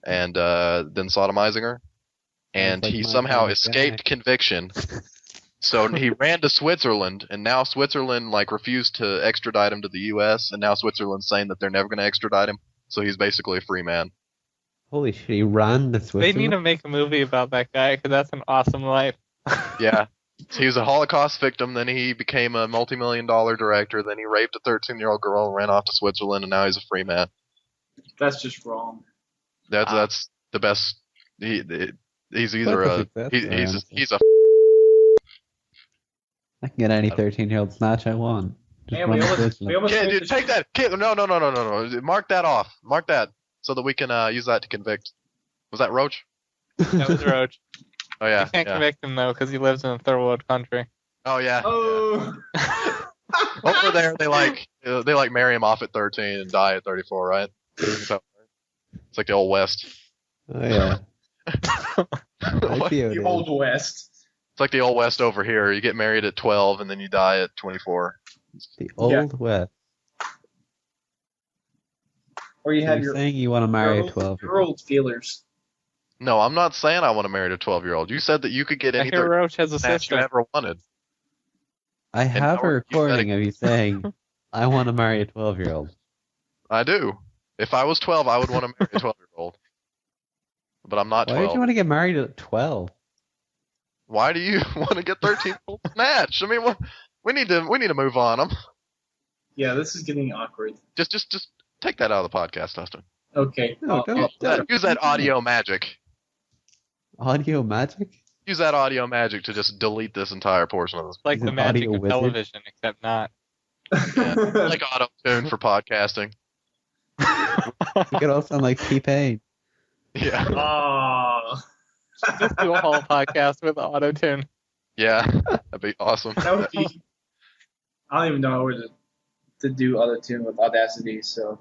and then sodomizing her. And Like he my somehow kind of escaped guy. conviction. So he ran to Switzerland, and now Switzerland refused to extradite him to the U.S., and now Switzerland's saying that they're never going to extradite him. So he's basically a free man. Holy shit, he ran to They Switzerland? need to make a movie about that guy because that's an awesome life. Yeah. So he was a Holocaust victim, then he became a multi-million-dollar director, then he raped a 13-year-old girl and ran off to Switzerland, and now he's a free man. That's just wrong. That's the best. He's either That's a a success, he's a I can get any 13-year-old snatch I want. Just Man, run we to almost Switzerland. Kid, made dude, the take that. Kid, no. Mark that off. Mark that so that we can use that to convict. Was that Roach? That was Roach. Oh yeah. You can't Yeah. convict him though because he lives in a third world country. Oh yeah. Oh. Over there, they marry him off at 13 and die at 34, right? So, it's like the old West. Oh, yeah. What? The Old West. It's like the old West over here. You get married at 12 and then you die at 24. The Old West. Or you So have you're your saying you want to marry a your 12-year-old. old feelers. No, I'm not saying I want to marry a 12-year-old. You said that you could get I any hear 13 Roach has a snatch you sister. ever wanted. I have a how are you recording of you saying, I want to marry a 12-year-old. I do. If I was 12, I would want to marry a 12-year-old. But I'm not Why 12. would you want to get married at 12? Why do you want to get 13-year-old snatch? I mean, we need to move on. Yeah, this is getting awkward. Just take that out of the podcast, Dustin. Okay. No, don't. Use that audio magic. Audio magic? use that audio magic to just delete this entire portion of this. Like He's the an magic audio of wizard. television, except not. Yeah. Like auto-tune for podcasting. You could all sound like T-Pain. Yeah. Oh. Just do a whole podcast with auto-tune. Yeah. That'd be awesome. That would be. I don't even know where to do auto tune with Audacity. So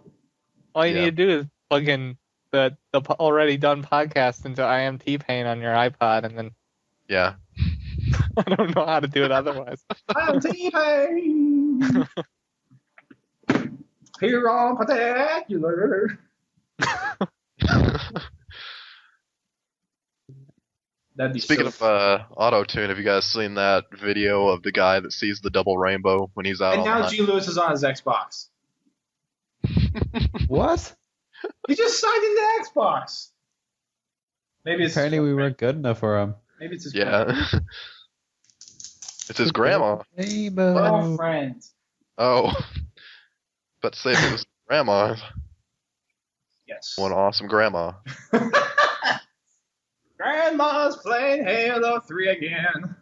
All you Yeah. need to do is plug in the already done podcast into I Am T-Pain on your iPod, and then Yeah. I don't know how to do it otherwise. I'm T-Pain. Here on Podtacular. That'd be Speaking so of auto-tune, have you guys seen that video of the guy that sees the double rainbow when he's out And on now the GLewis is on his Xbox. What? He just signed into Xbox. Maybe it's Apparently we weren't good enough for him. Maybe it's his Yeah. It's his grandma. Rainbow. girlfriend. Oh. But say if it was grandma. Yes. One awesome grandma. Grandma's playing Halo 3 again.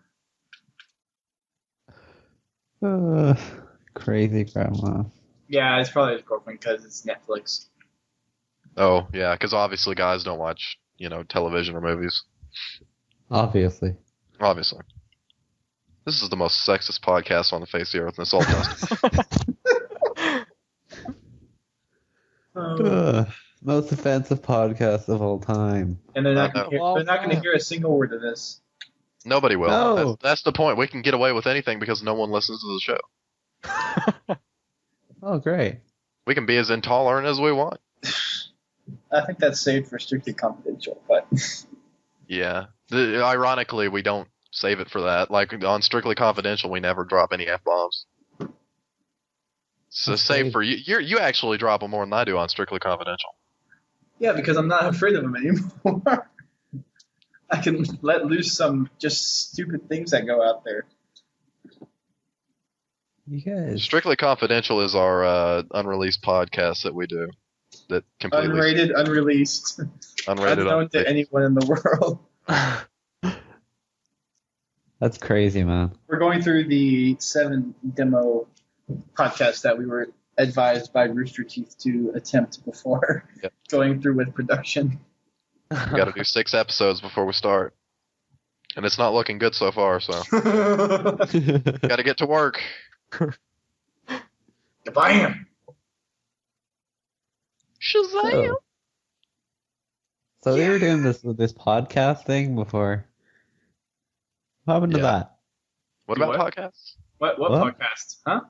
Crazy grandma. Yeah, it's probably his girlfriend because it's Netflix. Oh, yeah, because obviously guys don't watch, television or movies. Obviously. Obviously. This is the most sexist podcast on the face of the earth, and it's all dust. Most offensive podcast of all time. And they're not I know. going to hear a single word of this. Nobody will. No. That's the point. We can get away with anything because no one listens to the show. Oh, great. We can be as intolerant as we want. I think that's saved for Strictly Confidential, but Yeah. Ironically, we don't save it for that. Like, on Strictly Confidential, we never drop any F-bombs. So That's save great. for you. You actually drop them more than I do on Strictly Confidential. yeah, because I'm not afraid of them anymore. I can let loose some just stupid things that go out there. You guys. Strictly Confidential is our unreleased podcast that we do. That completely Unrated, unreleased, unrated. unknown to anyone in the world. That's crazy, man. We're going through the 7 demo podcasts that we were advised by Rooster Teeth to attempt before Yep. going through with production. We got to do 6 episodes before we start, and it's not looking good so far. So got to get to work. Bam! Shazam! So they were doing this podcast thing before. What happened to Yeah. that? What Do about what? podcasts? What What? podcast? Huh?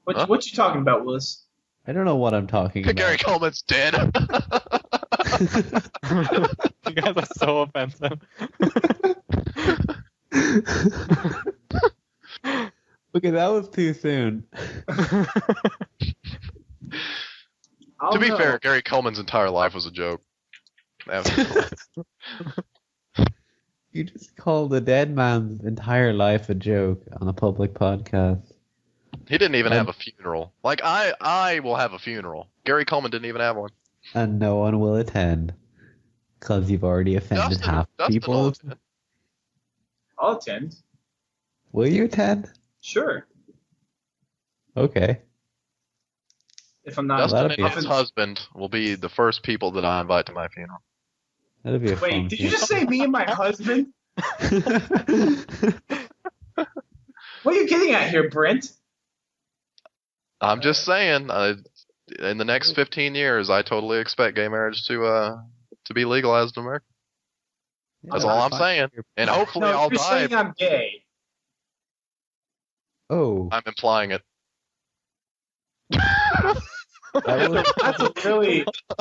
Huh? What you talking about, Willis? I don't know what I'm talking about. Gary Coleman's dead. You guys are so offensive. Okay, that was too soon. To be fair, Gary Coleman's entire life was a joke. You just called a dead man's entire life a joke on a public podcast. He didn't even have a funeral. Like, I will have a funeral. Gary Coleman didn't even have one. And no one will attend. Because you've already offended half the Dustin people. will attend. I'll attend. Will you attend? Sure. Okay. If I'm not. Dustin that'd and be- his husband will be the first people that I invite to my funeral. That'd be a fun Wait, did you just say me and my husband? What are you getting at here, Brent? I'm just saying, in the next 15 years, I totally expect gay marriage to be legalized in America. That's all I'm saying. And hopefully No, I'll you're die. saying I'm gay. Oh, I'm implying it. that was,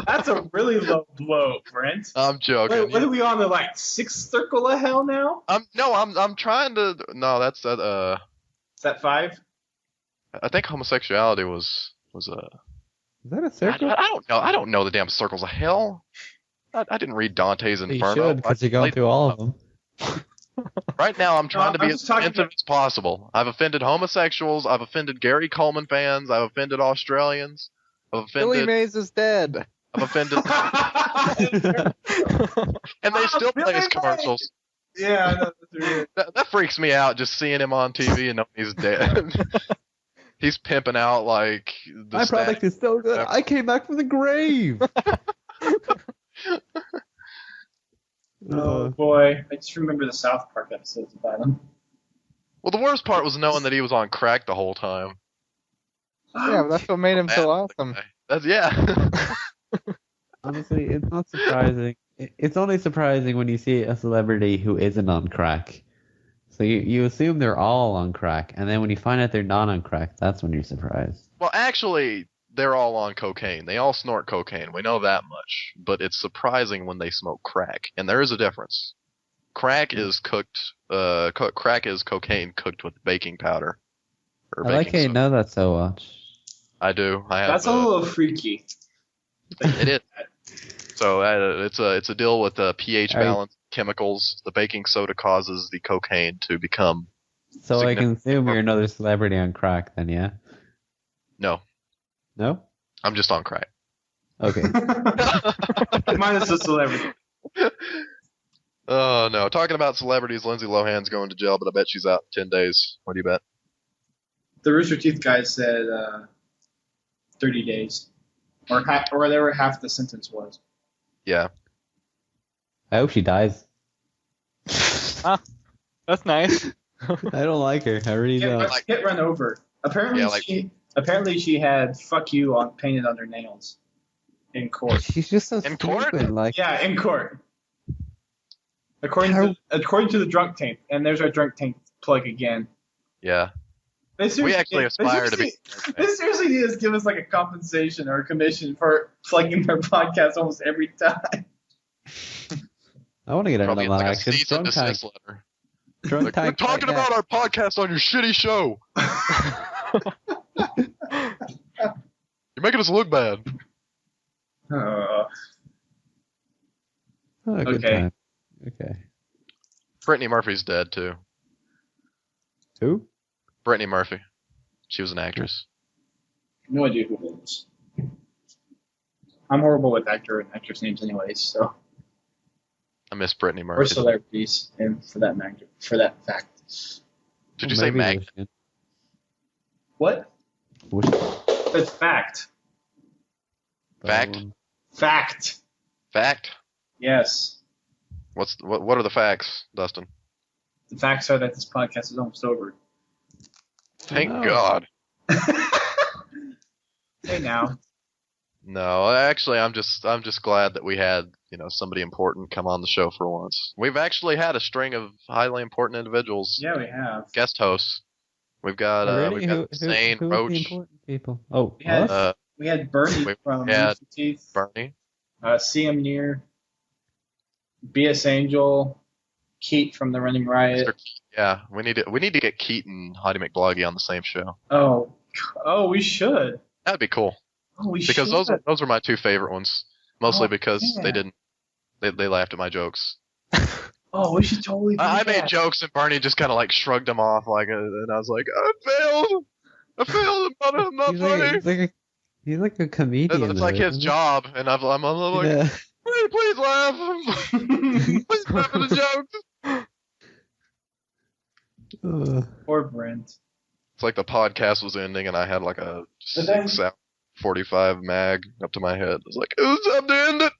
That's a really low blow, Brent. I'm joking. Wait, what are we on the sixth circle of hell now? I'm trying to. No, that's Is that 5? I think homosexuality was is that a circle? I don't know. I don't know the damn circles of hell. I didn't read Dante's You Inferno. should, because you're going through all of them. Right now, I'm trying to be I'm as just talking offensive as possible. I've offended homosexuals. I've offended Gary Coleman fans. I've offended Australians. I've Billy offended. Mays is dead. I've offended. And they still play his commercials. Yeah, I know, that's weird. That freaks me out, just seeing him on TV and knowing he's dead. He's pimping out like the My product is so good. I came back from the grave. Oh boy, I just remember the South Park episodes about him. Well, the worst part was knowing that he was on crack the whole time. Yeah, but that's what made him so awesome. Yeah. Honestly, it's not surprising. It's only surprising when you see a celebrity who isn't on crack. So you assume they're all on crack, and then when you find out they're not on crack, that's when you're surprised. Well, actually, they're all on cocaine. They all snort cocaine. We know that much. But it's surprising when they smoke crack, and there is a difference. Crack is cooked. Crack is cocaine cooked with baking powder. I like how you know that so much. I do. I have. That's a little freaky. It is. So it's a deal with pH balance, chemicals. The baking soda causes the cocaine to become. So I can assume you're another celebrity on crack, then, yeah? No. No? I'm just on crack. Okay. Minus the celebrity. Oh no! Talking about celebrities, Lindsay Lohan's going to jail, but I bet she's out in 10 days. What do you bet? The Rooster Teeth guy said 30 days, or whatever half the sentence was. Yeah. I hope she dies. That's nice. I don't like her. I really don't. Get run over. Apparently, she had "fuck you" painted on her nails in court. She's just so In stupid. court? Like, Yeah, in court. According to the drunk tank, and there's our drunk tank plug again. Yeah. We actually aspire to be. They seriously need to give us like a compensation or a commission for plugging their podcast almost every time. I want to get out of Probably that like a action. cease and Drunk tank. desist letter. Drunk Like, we're tank. talking about our podcast on your shitty show. You're making us look bad. Uh, Oh, good Okay. time. Okay. Brittany Murphy's dead too. Who? Brittany Murphy. She was an actress. no idea who it is. I'm horrible with actor and actress names, anyways. So I miss Brittany we're Murphy. celebrities, and for that fact. Did you say Mag? What? Bush. That's fact. Fact? Fact. Fact? Yes. What are the facts, Dustin? The facts are that this podcast is almost over. Thank Oh. God. Hey now. No, actually, I'm just glad that we had somebody important come on the show for once. We've actually had a string of highly important individuals, Yeah, we have. guest hosts. We've got Insane and who are the Roche, important people? Oh, We had- us? We had Bernie from had Rooster Teeth, Bernie. CM Near, BS Angel, Keat from the Running Riot. Yeah, we need to get Keaton and Heidi McBloggy on the same show. Oh, we should. That'd be cool. Oh, we Because should. those are my two favorite ones. Mostly Oh, because yeah. they laughed at my jokes. Oh, we should totally do I that. made jokes and Bernie just kind of like shrugged them off and I was like, I failed. I'm not funny. He's like a comedian. It's like his job, and I'm like, Yeah. please laugh. Please laugh at the jokes. Poor Brent. It's like the podcast was ending, and I had like a But then- 6:45 mag up to my head. I was like, it was time to end it.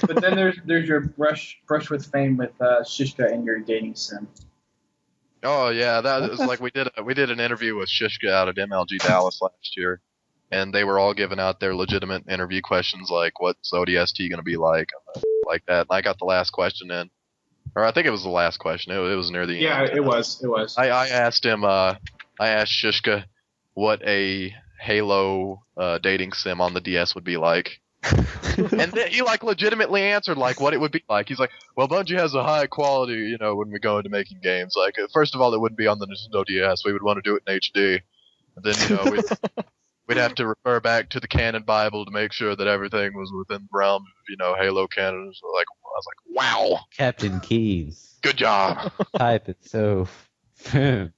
But then there's your brush with fame with Shishka and your dating sim. Oh yeah, that was like we did an interview with Shishka out at MLG Dallas last year, and they were all giving out their legitimate interview questions like, "What's ODST going to be like?" that. And I got the last question in, or I think it was the last question. It was near the end. Yeah, it was. I asked him. I asked Shishka what a Halo dating sim on the DS would be like. And then he like legitimately answered like what it would be like. He's like, well, Bungie has a high quality, when we go into making games. Like, first of all, it wouldn't be on the Nintendo DS. We would want to do it in HD. And then, we'd have to refer back to the canon Bible to make sure that everything was within the realm of, Halo canon. So like, I was like, wow, Captain Keys. good job, Type it so firm.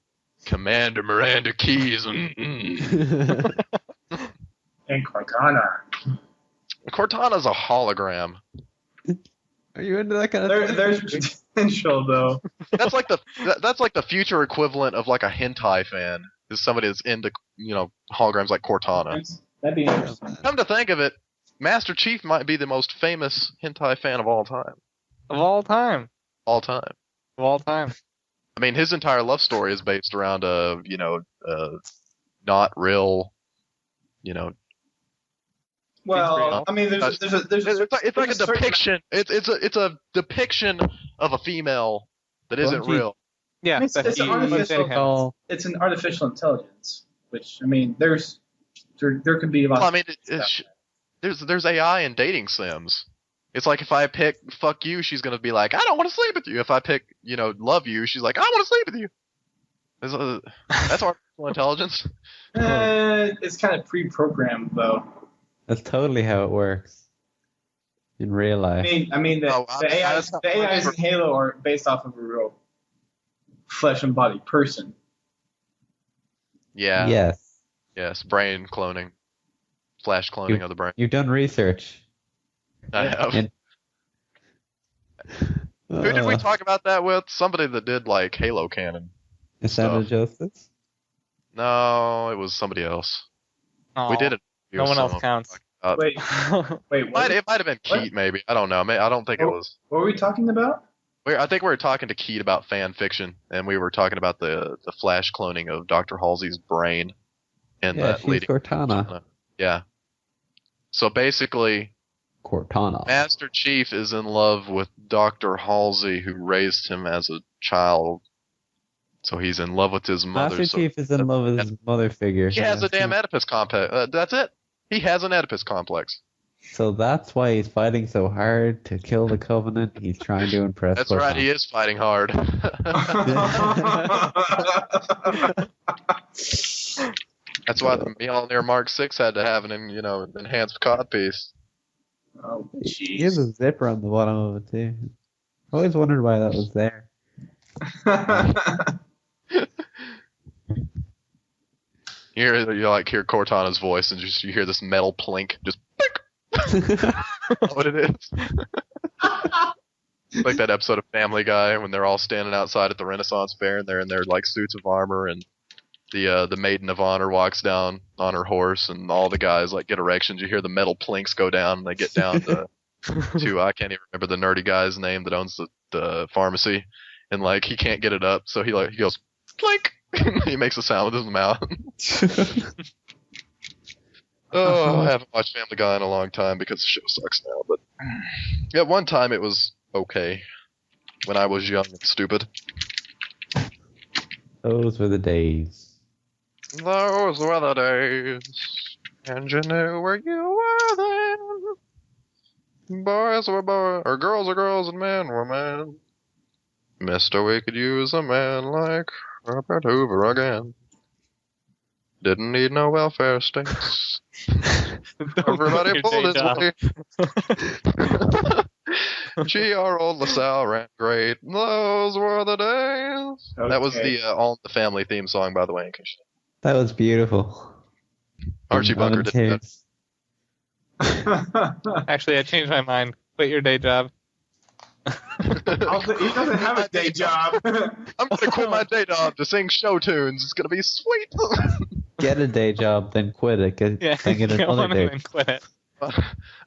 Commander Miranda Keys. And Cortana. Cortana's a hologram. Are you into that kind of thing? There's potential though. That's like the future equivalent of like a hentai fan. Is somebody that's into holograms like Cortana. That'd be interesting. Come to think of it, Master Chief might be the most famous hentai fan of all time. Of all time. All time. Of all time. I mean, his entire love story is based around not real, Well, I mean, there's it's like a depiction. It's a depiction of a female that isn't Bungie. real. Yeah, It's an artificial. It's an artificial intelligence, which I mean, there could be a lot. Well, I mean, there's AI in dating sims. It's like if I pick fuck you, she's gonna be like, I don't want to sleep with you. If I pick love you, she's like, I want to sleep with you. That's artificial intelligence. It's kind of pre-programmed though. That's totally how it works in real life. I mean, the AIs in Halo are based off of a real flesh and body person. Yeah. Yes. Yes. Brain cloning, flash cloning of the brain. You've done research. I have. Who did we talk about that with? Somebody that did like Halo canon. Is that a Joseph? No, it was somebody else. Oh, We did it. no one else counts. Wait, It might have been Keat, maybe. I don't know. I don't think it was. What were we talking about? I think we were talking to Keat about fan fiction, and we were talking about the flash cloning of Dr. Halsey's brain. And Yeah, that she's lady. Cortana. Yeah. So basically, Cortana. Master Chief is in love with Dr. Halsey, who raised him as a child. So he's in love with his mother. Master Chief is in love with his mother figure. He has a damn Oedipus complex. That's it. He has an Oedipus complex. So that's why he's fighting so hard to kill the Covenant. He's trying to impress That's Cortana. right. He is fighting hard. That's why the Mjolnir Mark 6 had to have an enhanced codpiece. Oh, He has jeez. a zipper on the bottom of it too. I always wondered why that was there. You hear Cortana's voice, and you hear this metal plink, just what it is. Like that episode of Family Guy when they're all standing outside at the Renaissance Fair, and they're in their like suits of armor, and the Maiden of Honor walks down on her horse, and all the guys like get erections. You hear the metal plinks go down, and they get down to I can't even remember the nerdy guy's name that owns the pharmacy, and like he can't get it up, so he goes plink. He makes a sound with his mouth. Oh, I haven't watched Family Guy in a long time because the show sucks now. But at one time it was okay when I was young and stupid. Those were the days. Those were the days, and you knew where you were then. Boys were boys, or girls were girls, and men were men. Mister, we could use a man like Robert Hoover again. Didn't need no welfare states. Everybody pulled his weight. Gee, our old LaSalle ran great. Those were the days. Okay. That was the All in the Family theme song, by the way, in case That was beautiful. Archie Bunker did that. Actually, I changed my mind. Quit your day job. He doesn't have a day job. I'm gonna quit my day job to sing show tunes. It's gonna be sweet. Get a day job, then quit it. Then get another day. And quit it.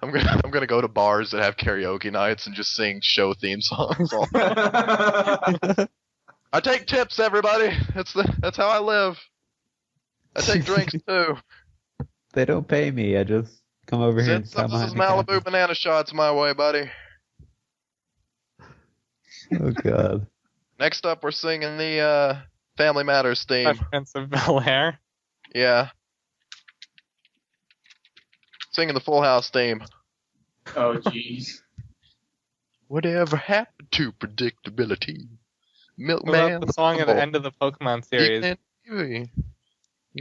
I'm gonna go to bars that have karaoke nights and just sing show theme songs. I take tips, everybody. That's how I live. I take drinks too. They don't pay me. I just come over here and Send stand some behind the Malibu banana shots my way, buddy. counter. Oh God. Next up, we're singing the Family Matters theme. Fresh Prince of Bel-Air. Yeah. Singing the Full House theme. Oh, jeez. Whatever happened to predictability? What Milkman. about the song at the end of the Pokemon series? You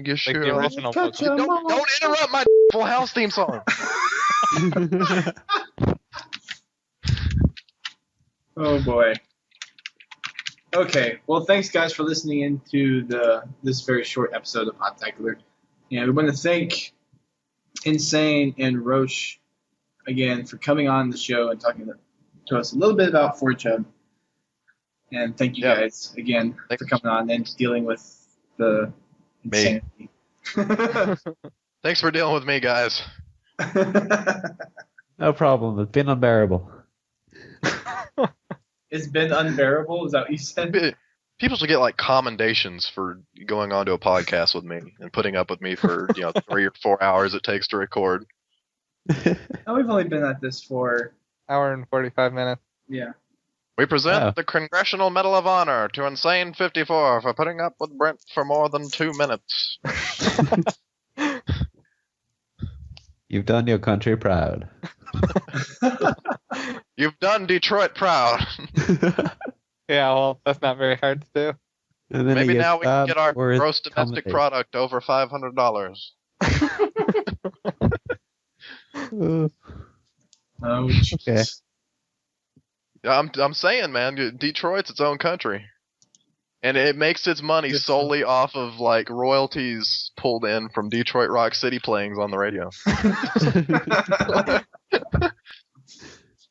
get Like the original Pokemon. Don't interrupt my Full House theme song. Oh boy. Okay, well, thanks guys for listening into this very short episode of Podtacular. And we want to thank Insane and Roche again for coming on the show and talking to us a little bit about 4Chub. And thank you guys again for coming on and dealing with the insanity. Thanks for dealing with me, guys. No problem. It's been unbearable. It's been unbearable? Is that what you said? People should get like commendations for going on to a podcast with me and putting up with me for 3 or 4 hours it takes to record. No, we've only been at this for hour and 45 minutes. Yeah. We present the Congressional Medal of Honor to Insane 54 for putting up with Brent for more than 2 minutes. You've done your country proud. You've done Detroit proud. Yeah, well, that's not very hard to do. And then maybe now we can get our gross domestic product over $500. Okay. I'm saying, man, Detroit's its own country, and it makes its money solely off of like royalties pulled in from Detroit Rock City playings on the radio.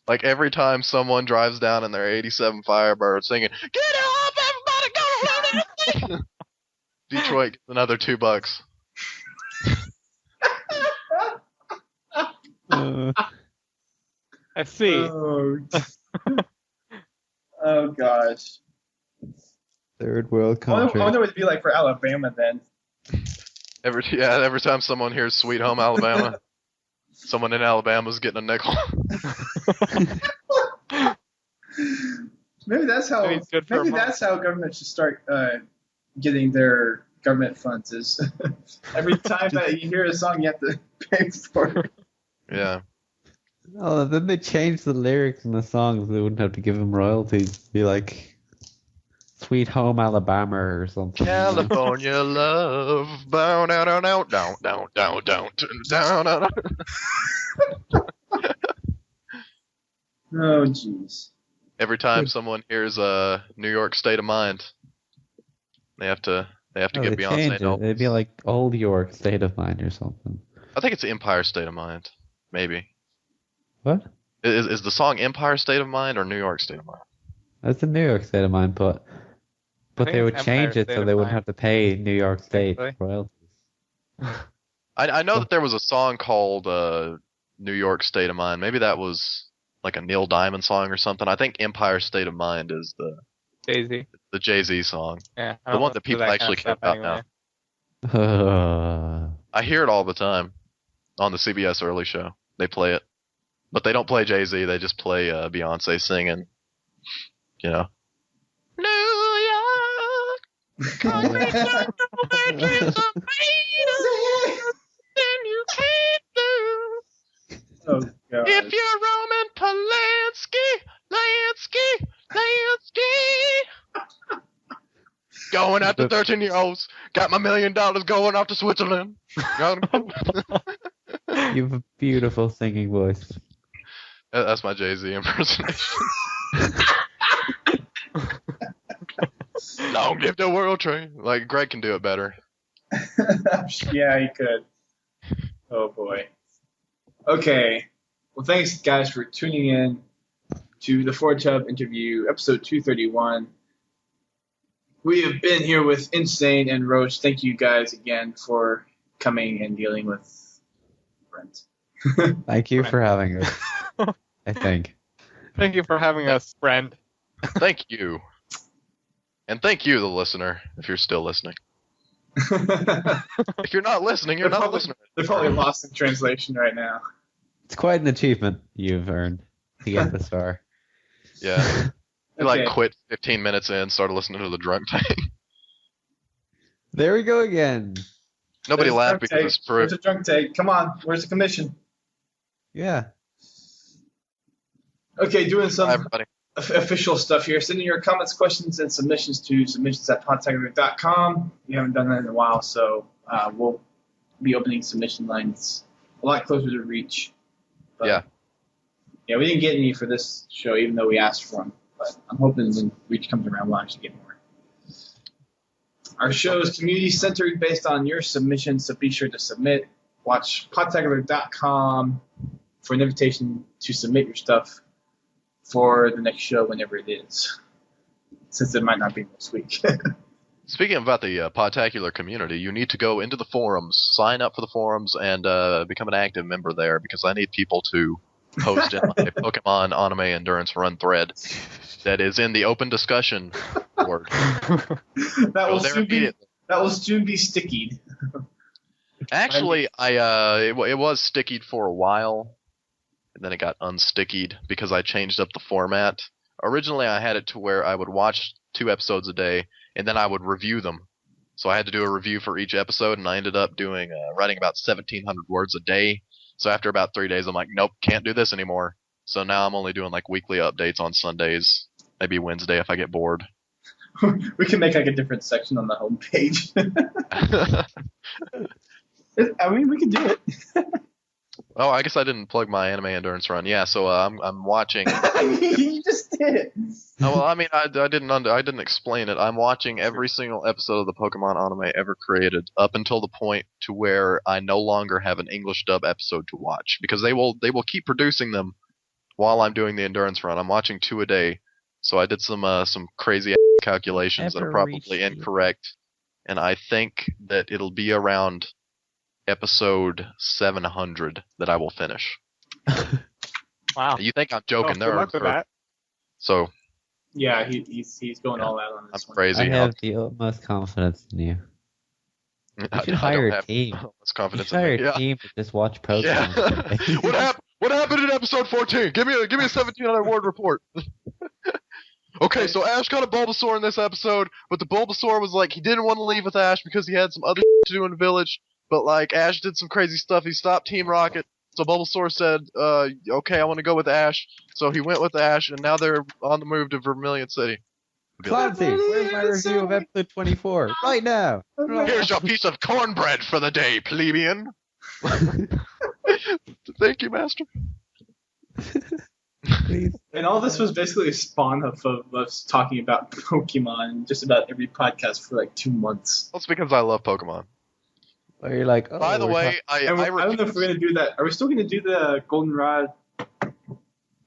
Like every time someone drives down in their '87 Firebird singing, "Get up, everybody, go around this!" Detroit gets another $2. I see. Oh gosh. Third world country. I wonder what it'd be like for Alabama then. Every time someone hears "Sweet Home Alabama," someone in Alabama's getting a nickel. Maybe that's how. Maybe that's how government should start getting their government funds. Is every time that you hear a song, you have to pay for it. Yeah. Oh, then they changed the lyrics in the songs. They wouldn't have to give them royalties. It'd be like "Sweet Home Alabama" or something. California love, bow down, down, down, down, down, down, down, down. Oh, jeez. Every time someone hears New York State of Mind, they have to get Beyonce help. It'd be like Old York State of Mind or something. I think it's Empire State of Mind, maybe. What? Is the song Empire State of Mind or New York State of Mind? That's the New York State of Mind, but they would change it so they wouldn't have to pay New York State royalties. I know that there was a song called New York State of Mind. Maybe that was like a Neil Diamond song or something. I think Empire State of Mind is the Jay-Z. The Jay-Z song. Yeah, the one that people actually care about anyway. now. I hear it all the time on the CBS Early Show. They play it. But they don't play Jay-Z, they just play Beyonce singing, New York, concrete jungle where dreams are made of, and you can't do. Oh, God. If you're Roman Polanski, going after 13-year-olds, got my $1 million going off to Switzerland. You have a beautiful singing voice. That's my Jay-Z impersonation. Long live the World Trade. Like, Greg can do it better. Yeah, he could. Oh, boy. Okay. Well, thanks, guys, for tuning in to the 4Chub interview, episode 231. We have been here with Insane and Roche. Thank you guys again for coming and dealing with Brent. Thank you for having us. I think. Thank you for having us, Brent. Thank you. And thank you, the listener, if you're still listening. If you're not listening, you're not a listener. They're probably lost in translation right now. It's quite an achievement you've earned to get this far. Yeah. You quit 15 minutes in, started listening to the drunk tank. There we go again. Nobody laughed because it's true. Where's the drunk take? Come on, where's the commission? Yeah. Okay, doing some official stuff here. Sending your comments, questions, and submissions to submissions@podtacular.com. We haven't done that in a while, so we'll be opening submission lines a lot closer to reach. But, yeah, we didn't get any for this show, even though we asked for them. But I'm hoping when reach comes around, we'll actually get more. Our show is community-centered based on your submissions, so be sure to submit. Watch podtacular.com for an invitation to submit your stuff for the next show whenever it is, since it might not be next week. Speaking about the Podtacular community, you need to go into the forums, sign up for the forums, and become an active member there, because I need people to post in my Pokemon Anime Endurance Run thread that is in the open discussion board. That will soon be stickied. Actually, it was stickied for a while, and then it got unstickied because I changed up the format. Originally, I had it to where I would watch 2 episodes a day, and then I would review them. So I had to do a review for each episode, and I ended up doing writing about 1,700 words a day. So after about 3 days, I'm like, nope, can't do this anymore. So now I'm only doing like weekly updates on Sundays, maybe Wednesday if I get bored. We can make like a different section on the homepage. I mean, we can do it. Oh, I guess I didn't plug my Anime Endurance Run. Yeah, so I'm watching. You just did it. Oh, well, I mean, I didn't explain it. I'm watching every single episode of the Pokemon anime ever created up until the point to where I no longer have an English dub episode to watch, because they will keep producing them while I'm doing the endurance run. I'm watching 2 a day, so I did some crazy calculations that are probably incorrect, and I think that it'll be around episode 700 that I will finish. Wow. You think I'm joking? Good luck with that. So. Yeah, he's going all out on this I'm one. crazy. I have the utmost confidence in you. You should hire a team. You should hire a team to just watch Pokemon. Yeah. What happened in episode 14? Give me a 1,700 word report. Okay, so Ash got a Bulbasaur in this episode, but the Bulbasaur was like, he didn't want to leave with Ash because he had some other to do in the village, but like Ash did some crazy stuff. He stopped Team Rocket, so Bulbasaur said, okay, I want to go with Ash. So he went with Ash, and now they're on the move to Vermilion City. Clancy, where's my review of episode 24? Right now! Here's your piece of cornbread for the day, plebeian. Thank you, master. Please. And all this was basically a spawn of us talking about Pokemon just about every podcast for like 2 months. That's because I love Pokemon. Or you're like, oh, By the way, I don't know if we're going to do that. Are we still going to do the Goldenrod?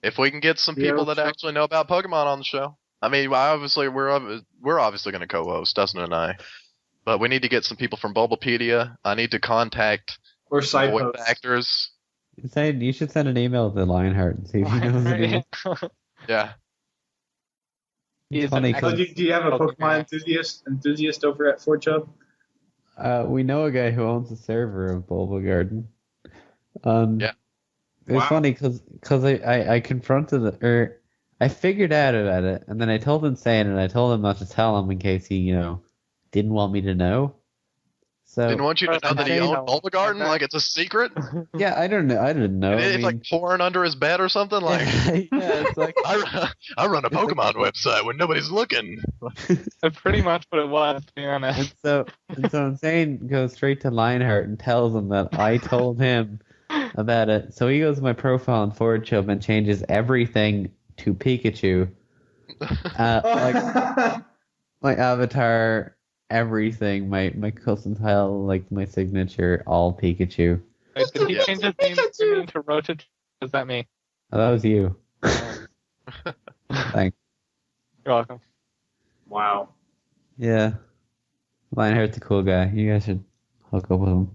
If we can get some people that actually know about Pokemon on the show. I mean, we're obviously going to co-host, Dustin and I. But we need to get some people from Bulbapedia. I need to contact or side voice actors. You should send an email to Lionheart and see if he knows anything. Yeah. Funny, do you have a Pokemon enthusiast over at 4Chub? We know a guy who owns a server of Bulba Garden. Yeah. It was funny because I confronted it, or I figured out about it, and then I told Insane, and I told him not to tell him in case he, didn't want me to know. So didn't want you to know that he owned Bulba Garden, like it's a secret. Yeah, I don't know. I didn't know. It's like pouring under his bed or something. Like, yeah, it's like I run a Pokemon website when nobody's looking. That's pretty much what it was, to be honest. So Insane goes straight to Lionheart and tells him that I told him about it. So he goes to my profile on 4Chub and changes everything to Pikachu. Like my avatar, everything, my custom tile, like my signature, all Pikachu. Wait, did he change his name to Roche? Is that me? Oh, that was you. Thanks. You're welcome. Wow. Yeah. Lionheart's a cool guy. You guys should hook up with him.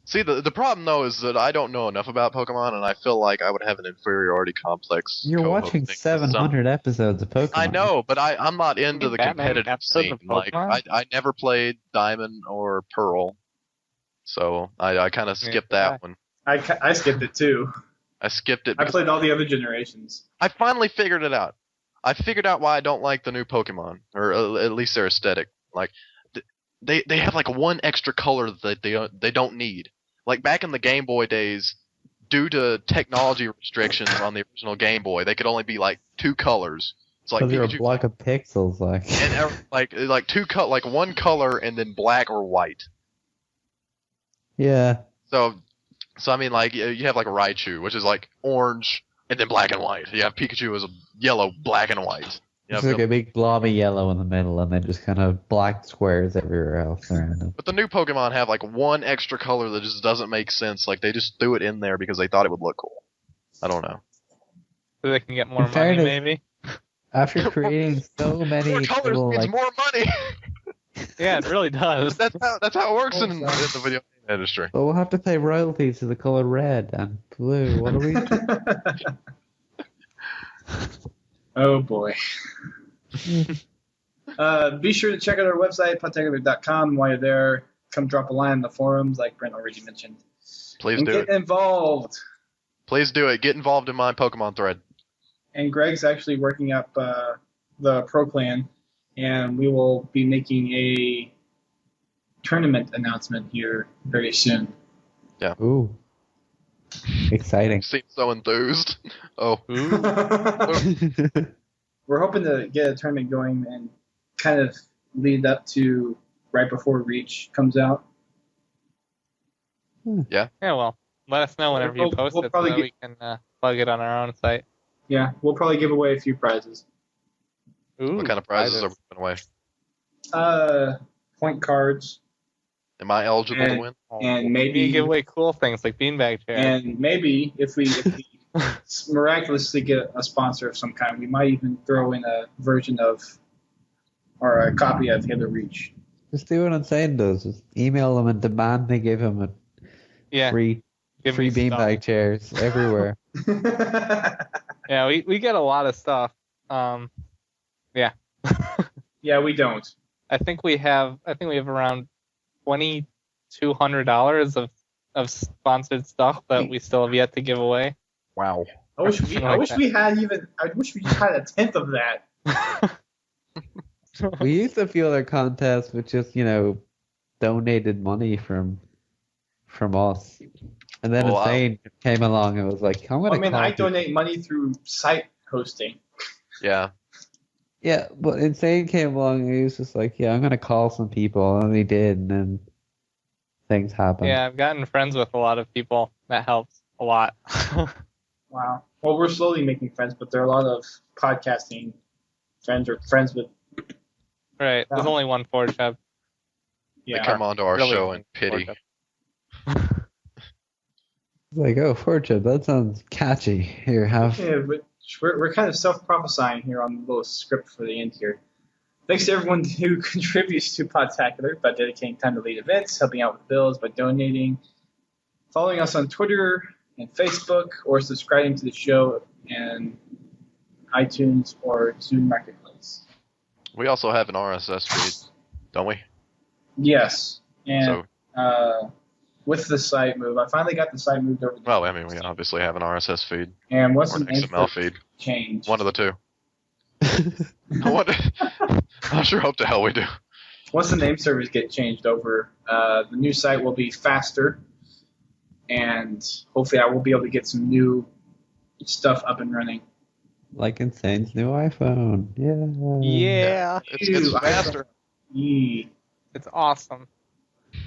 See, the problem, though, is that I don't know enough about Pokemon, and I feel like I would have an inferiority complex. You're watching 700 episodes of Pokemon. I know, but I'm not into the competitive scene. Like, I never played Diamond or Pearl, so I kind of skipped that one. I skipped it, too. I skipped it. I played all the other generations. I finally figured it out. I figured out why I don't like the new Pokemon, or at least their aesthetic. Like, they have like one extra color that they don't need. Like back in the Game Boy days, due to technology restrictions on the original Game Boy, they could only be like 2 colors. It's like you're a block of pixels, like. And like like one color and then black or white. Yeah. So I mean, like you have like Raichu, which is like orange and then black and white. You have Pikachu as a yellow, black and white. It's like a big blob of yellow in the middle, and then just kind of black squares everywhere else around them. But the new Pokemon have like one extra color that just doesn't make sense. Like they just threw it in there because they thought it would look cool. I don't know. so they can get more In money, fairness- maybe. After creating so many More colors little, means like, more money. Yeah, it really does. that's how it works in the video game industry. but we'll have to pay royalties to the color red and blue. What do we do? Oh boy. Be sure to check out our website, podtacular.com. While you're there, come drop a line in the forums, like Brent already mentioned. Please And do get it. involved. Please do it. Get involved in my Pokemon thread. And Greg's actually working up the Pro Clan, and we will be making a tournament announcement here very soon. Ooh. Exciting. Seems so enthused. Oh, We're hoping to get a tournament going and kind of lead up to right before Reach comes out. Yeah, well, let us know whenever you post We'll it so probably that we can plug it on our own site. Yeah, we'll probably give away a few prizes. Ooh, what kind of prizes are we giving away? Point cards, Am I eligible to win? and Maybe maybe you give away cool things like beanbag chairs. and maybe if we miraculously get a sponsor of some kind, we might even throw in a version of or a copy of Halo Reach. Just do what Insane does. Just email them and demand they give him Yeah, free give me beanbag stuff. chairs everywhere. Yeah, we get a lot of stuff. Yeah. Yeah, we don't. I think we have around $2,200 of sponsored stuff that we still have yet to give away. Wow. I wish we had a tenth of that. We used to feel their contest with just, donated money from us. And then Well, Insane came along and was like, I'm going to I donate money through site hosting. Yeah. Yeah, but Insane came along and he was just like, yeah, I'm going to call some people. And he did, and then things happened. Yeah, I've gotten friends with a lot of people. That helps a lot. Wow. Well, we're slowly making friends, but there are a lot of podcasting friends or friends with. Right. There's only one Forge Hub. They Yeah. come onto our Really show only in pity. Forge Hub. It's like, oh, Fortune, that sounds catchy. Here, have. Yeah, but we're kind of self-prophesying here on the little script for the end here. Thanks to everyone who contributes to Podtacular by dedicating time to lead events, helping out with bills by donating, following us on Twitter and Facebook, or subscribing to the show and iTunes or Zune Marketplace. We also have an RSS feed, don't we? Yes, and So, with the site move, I finally got the site moved over. well, I mean, we obviously have an RSS feed And once or the an name XML feed. change, One of the two. I sure hope the hell we do. once the name servers get changed over, the new site will be faster, and hopefully I will be able to get some new stuff up and running. Like Insane's new iPhone. Yeah. Yeah. It's faster. Yee. It's awesome.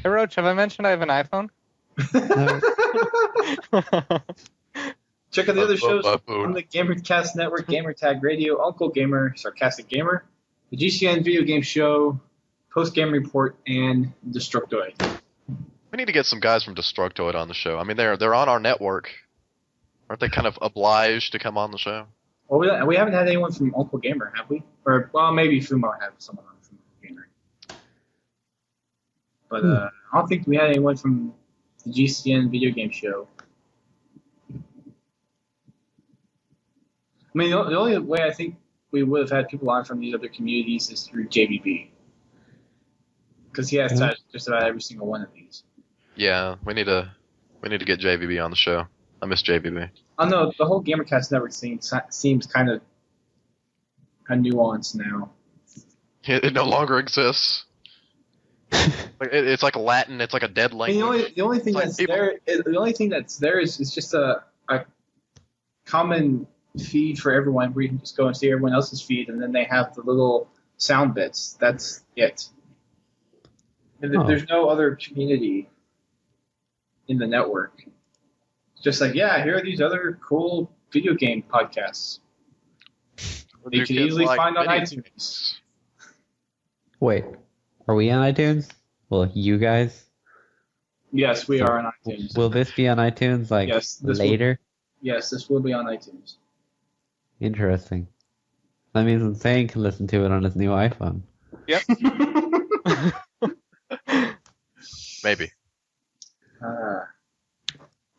Hey, Roach, have I mentioned I have an iPhone? Check out the other shows Buffoon. on the Gamercast Network, Gamertag Radio, Uncle Gamer, Sarcastic Gamer, the GCN Video Game Show, Post Game Report, and Destructoid. We need to get some guys from Destructoid on the show. I mean, they're on our network. Aren't they kind of obliged to come on the show? Well, we haven't had anyone from Uncle Gamer, have we? Or, well, maybe Fumo had someone on from Uncle Gamer. But I don't think we had anyone from the GCN Video Game Show. I mean, the only way I think we would have had people on from these other communities is through JBB. Because he has touched just about every single one of these. Yeah, we need to get JVB on the show. I miss JVB. Oh no, the whole Gamercast Network seems kind of nuanced now. It no longer exists. It's like Latin. It's like a dead I language. mean, the only thing Like that's people- there, the only thing that's there is just a common feed for everyone where you can just go and see everyone else's feed, and then they have the little sound bits. That's it. And Oh. there's no other community in the network. It's just like, yeah, here are these other cool video game podcasts. What You do can kids easily like? find on Video iTunes. games. Wait, are we on iTunes? Well, you guys? Yes, we are on iTunes. Will this be on iTunes Yes, this will- later? Yes, this will be on iTunes. Interesting. That means Insane can listen to it on his new iPhone. Yep. Maybe.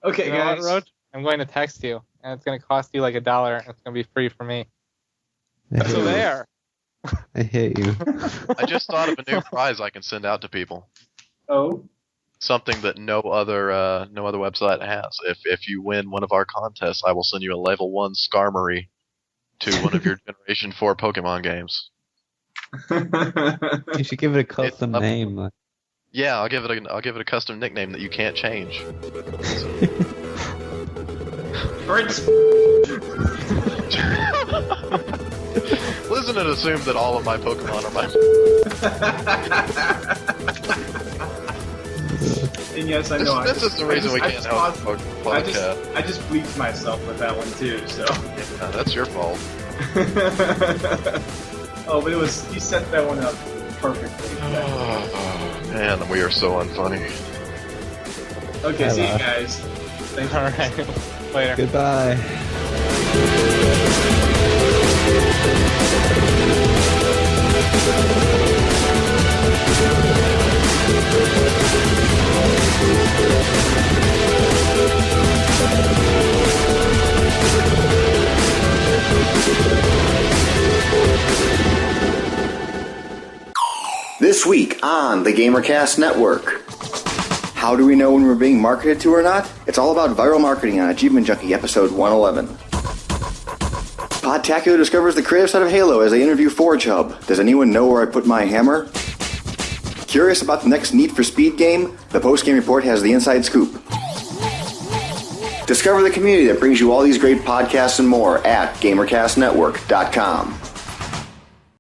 Okay, You know guys. what, Roach? I'm going to text you, and it's going to cost you like $1, and it's going to be free for me. So there. I hate you. I just thought of a new prize I can send out to people. Oh. Something that no other website has. If you win one of our contests, I will send you a level 1 Skarmory to one of your Generation 4 Pokemon games. You should give it a custom name. Yeah, I'll give it a custom nickname that you can't change. Brent. Listen and assume that all of my Pokemon are my. And yes, I know. This is the reason we can't have a podcast. I just bleeped myself with that one too. So. Yeah, that's your fault. Oh, but you set that one up perfectly. Oh, man, we are so unfunny. Okay, see you guys. Thanks. All right. Later. Goodbye. This week on the GamerCast Network. How do we know when we're being marketed to or not? It's all about viral marketing on Achievement Junkie episode 111. Podtacular discovers the creative side of Halo as they interview Forge Hub. Does anyone know where I put my hammer? Curious about the next Need for Speed game? The post-game report has the inside scoop. Discover the community that brings you all these great podcasts and more at GamerCastNetwork.com.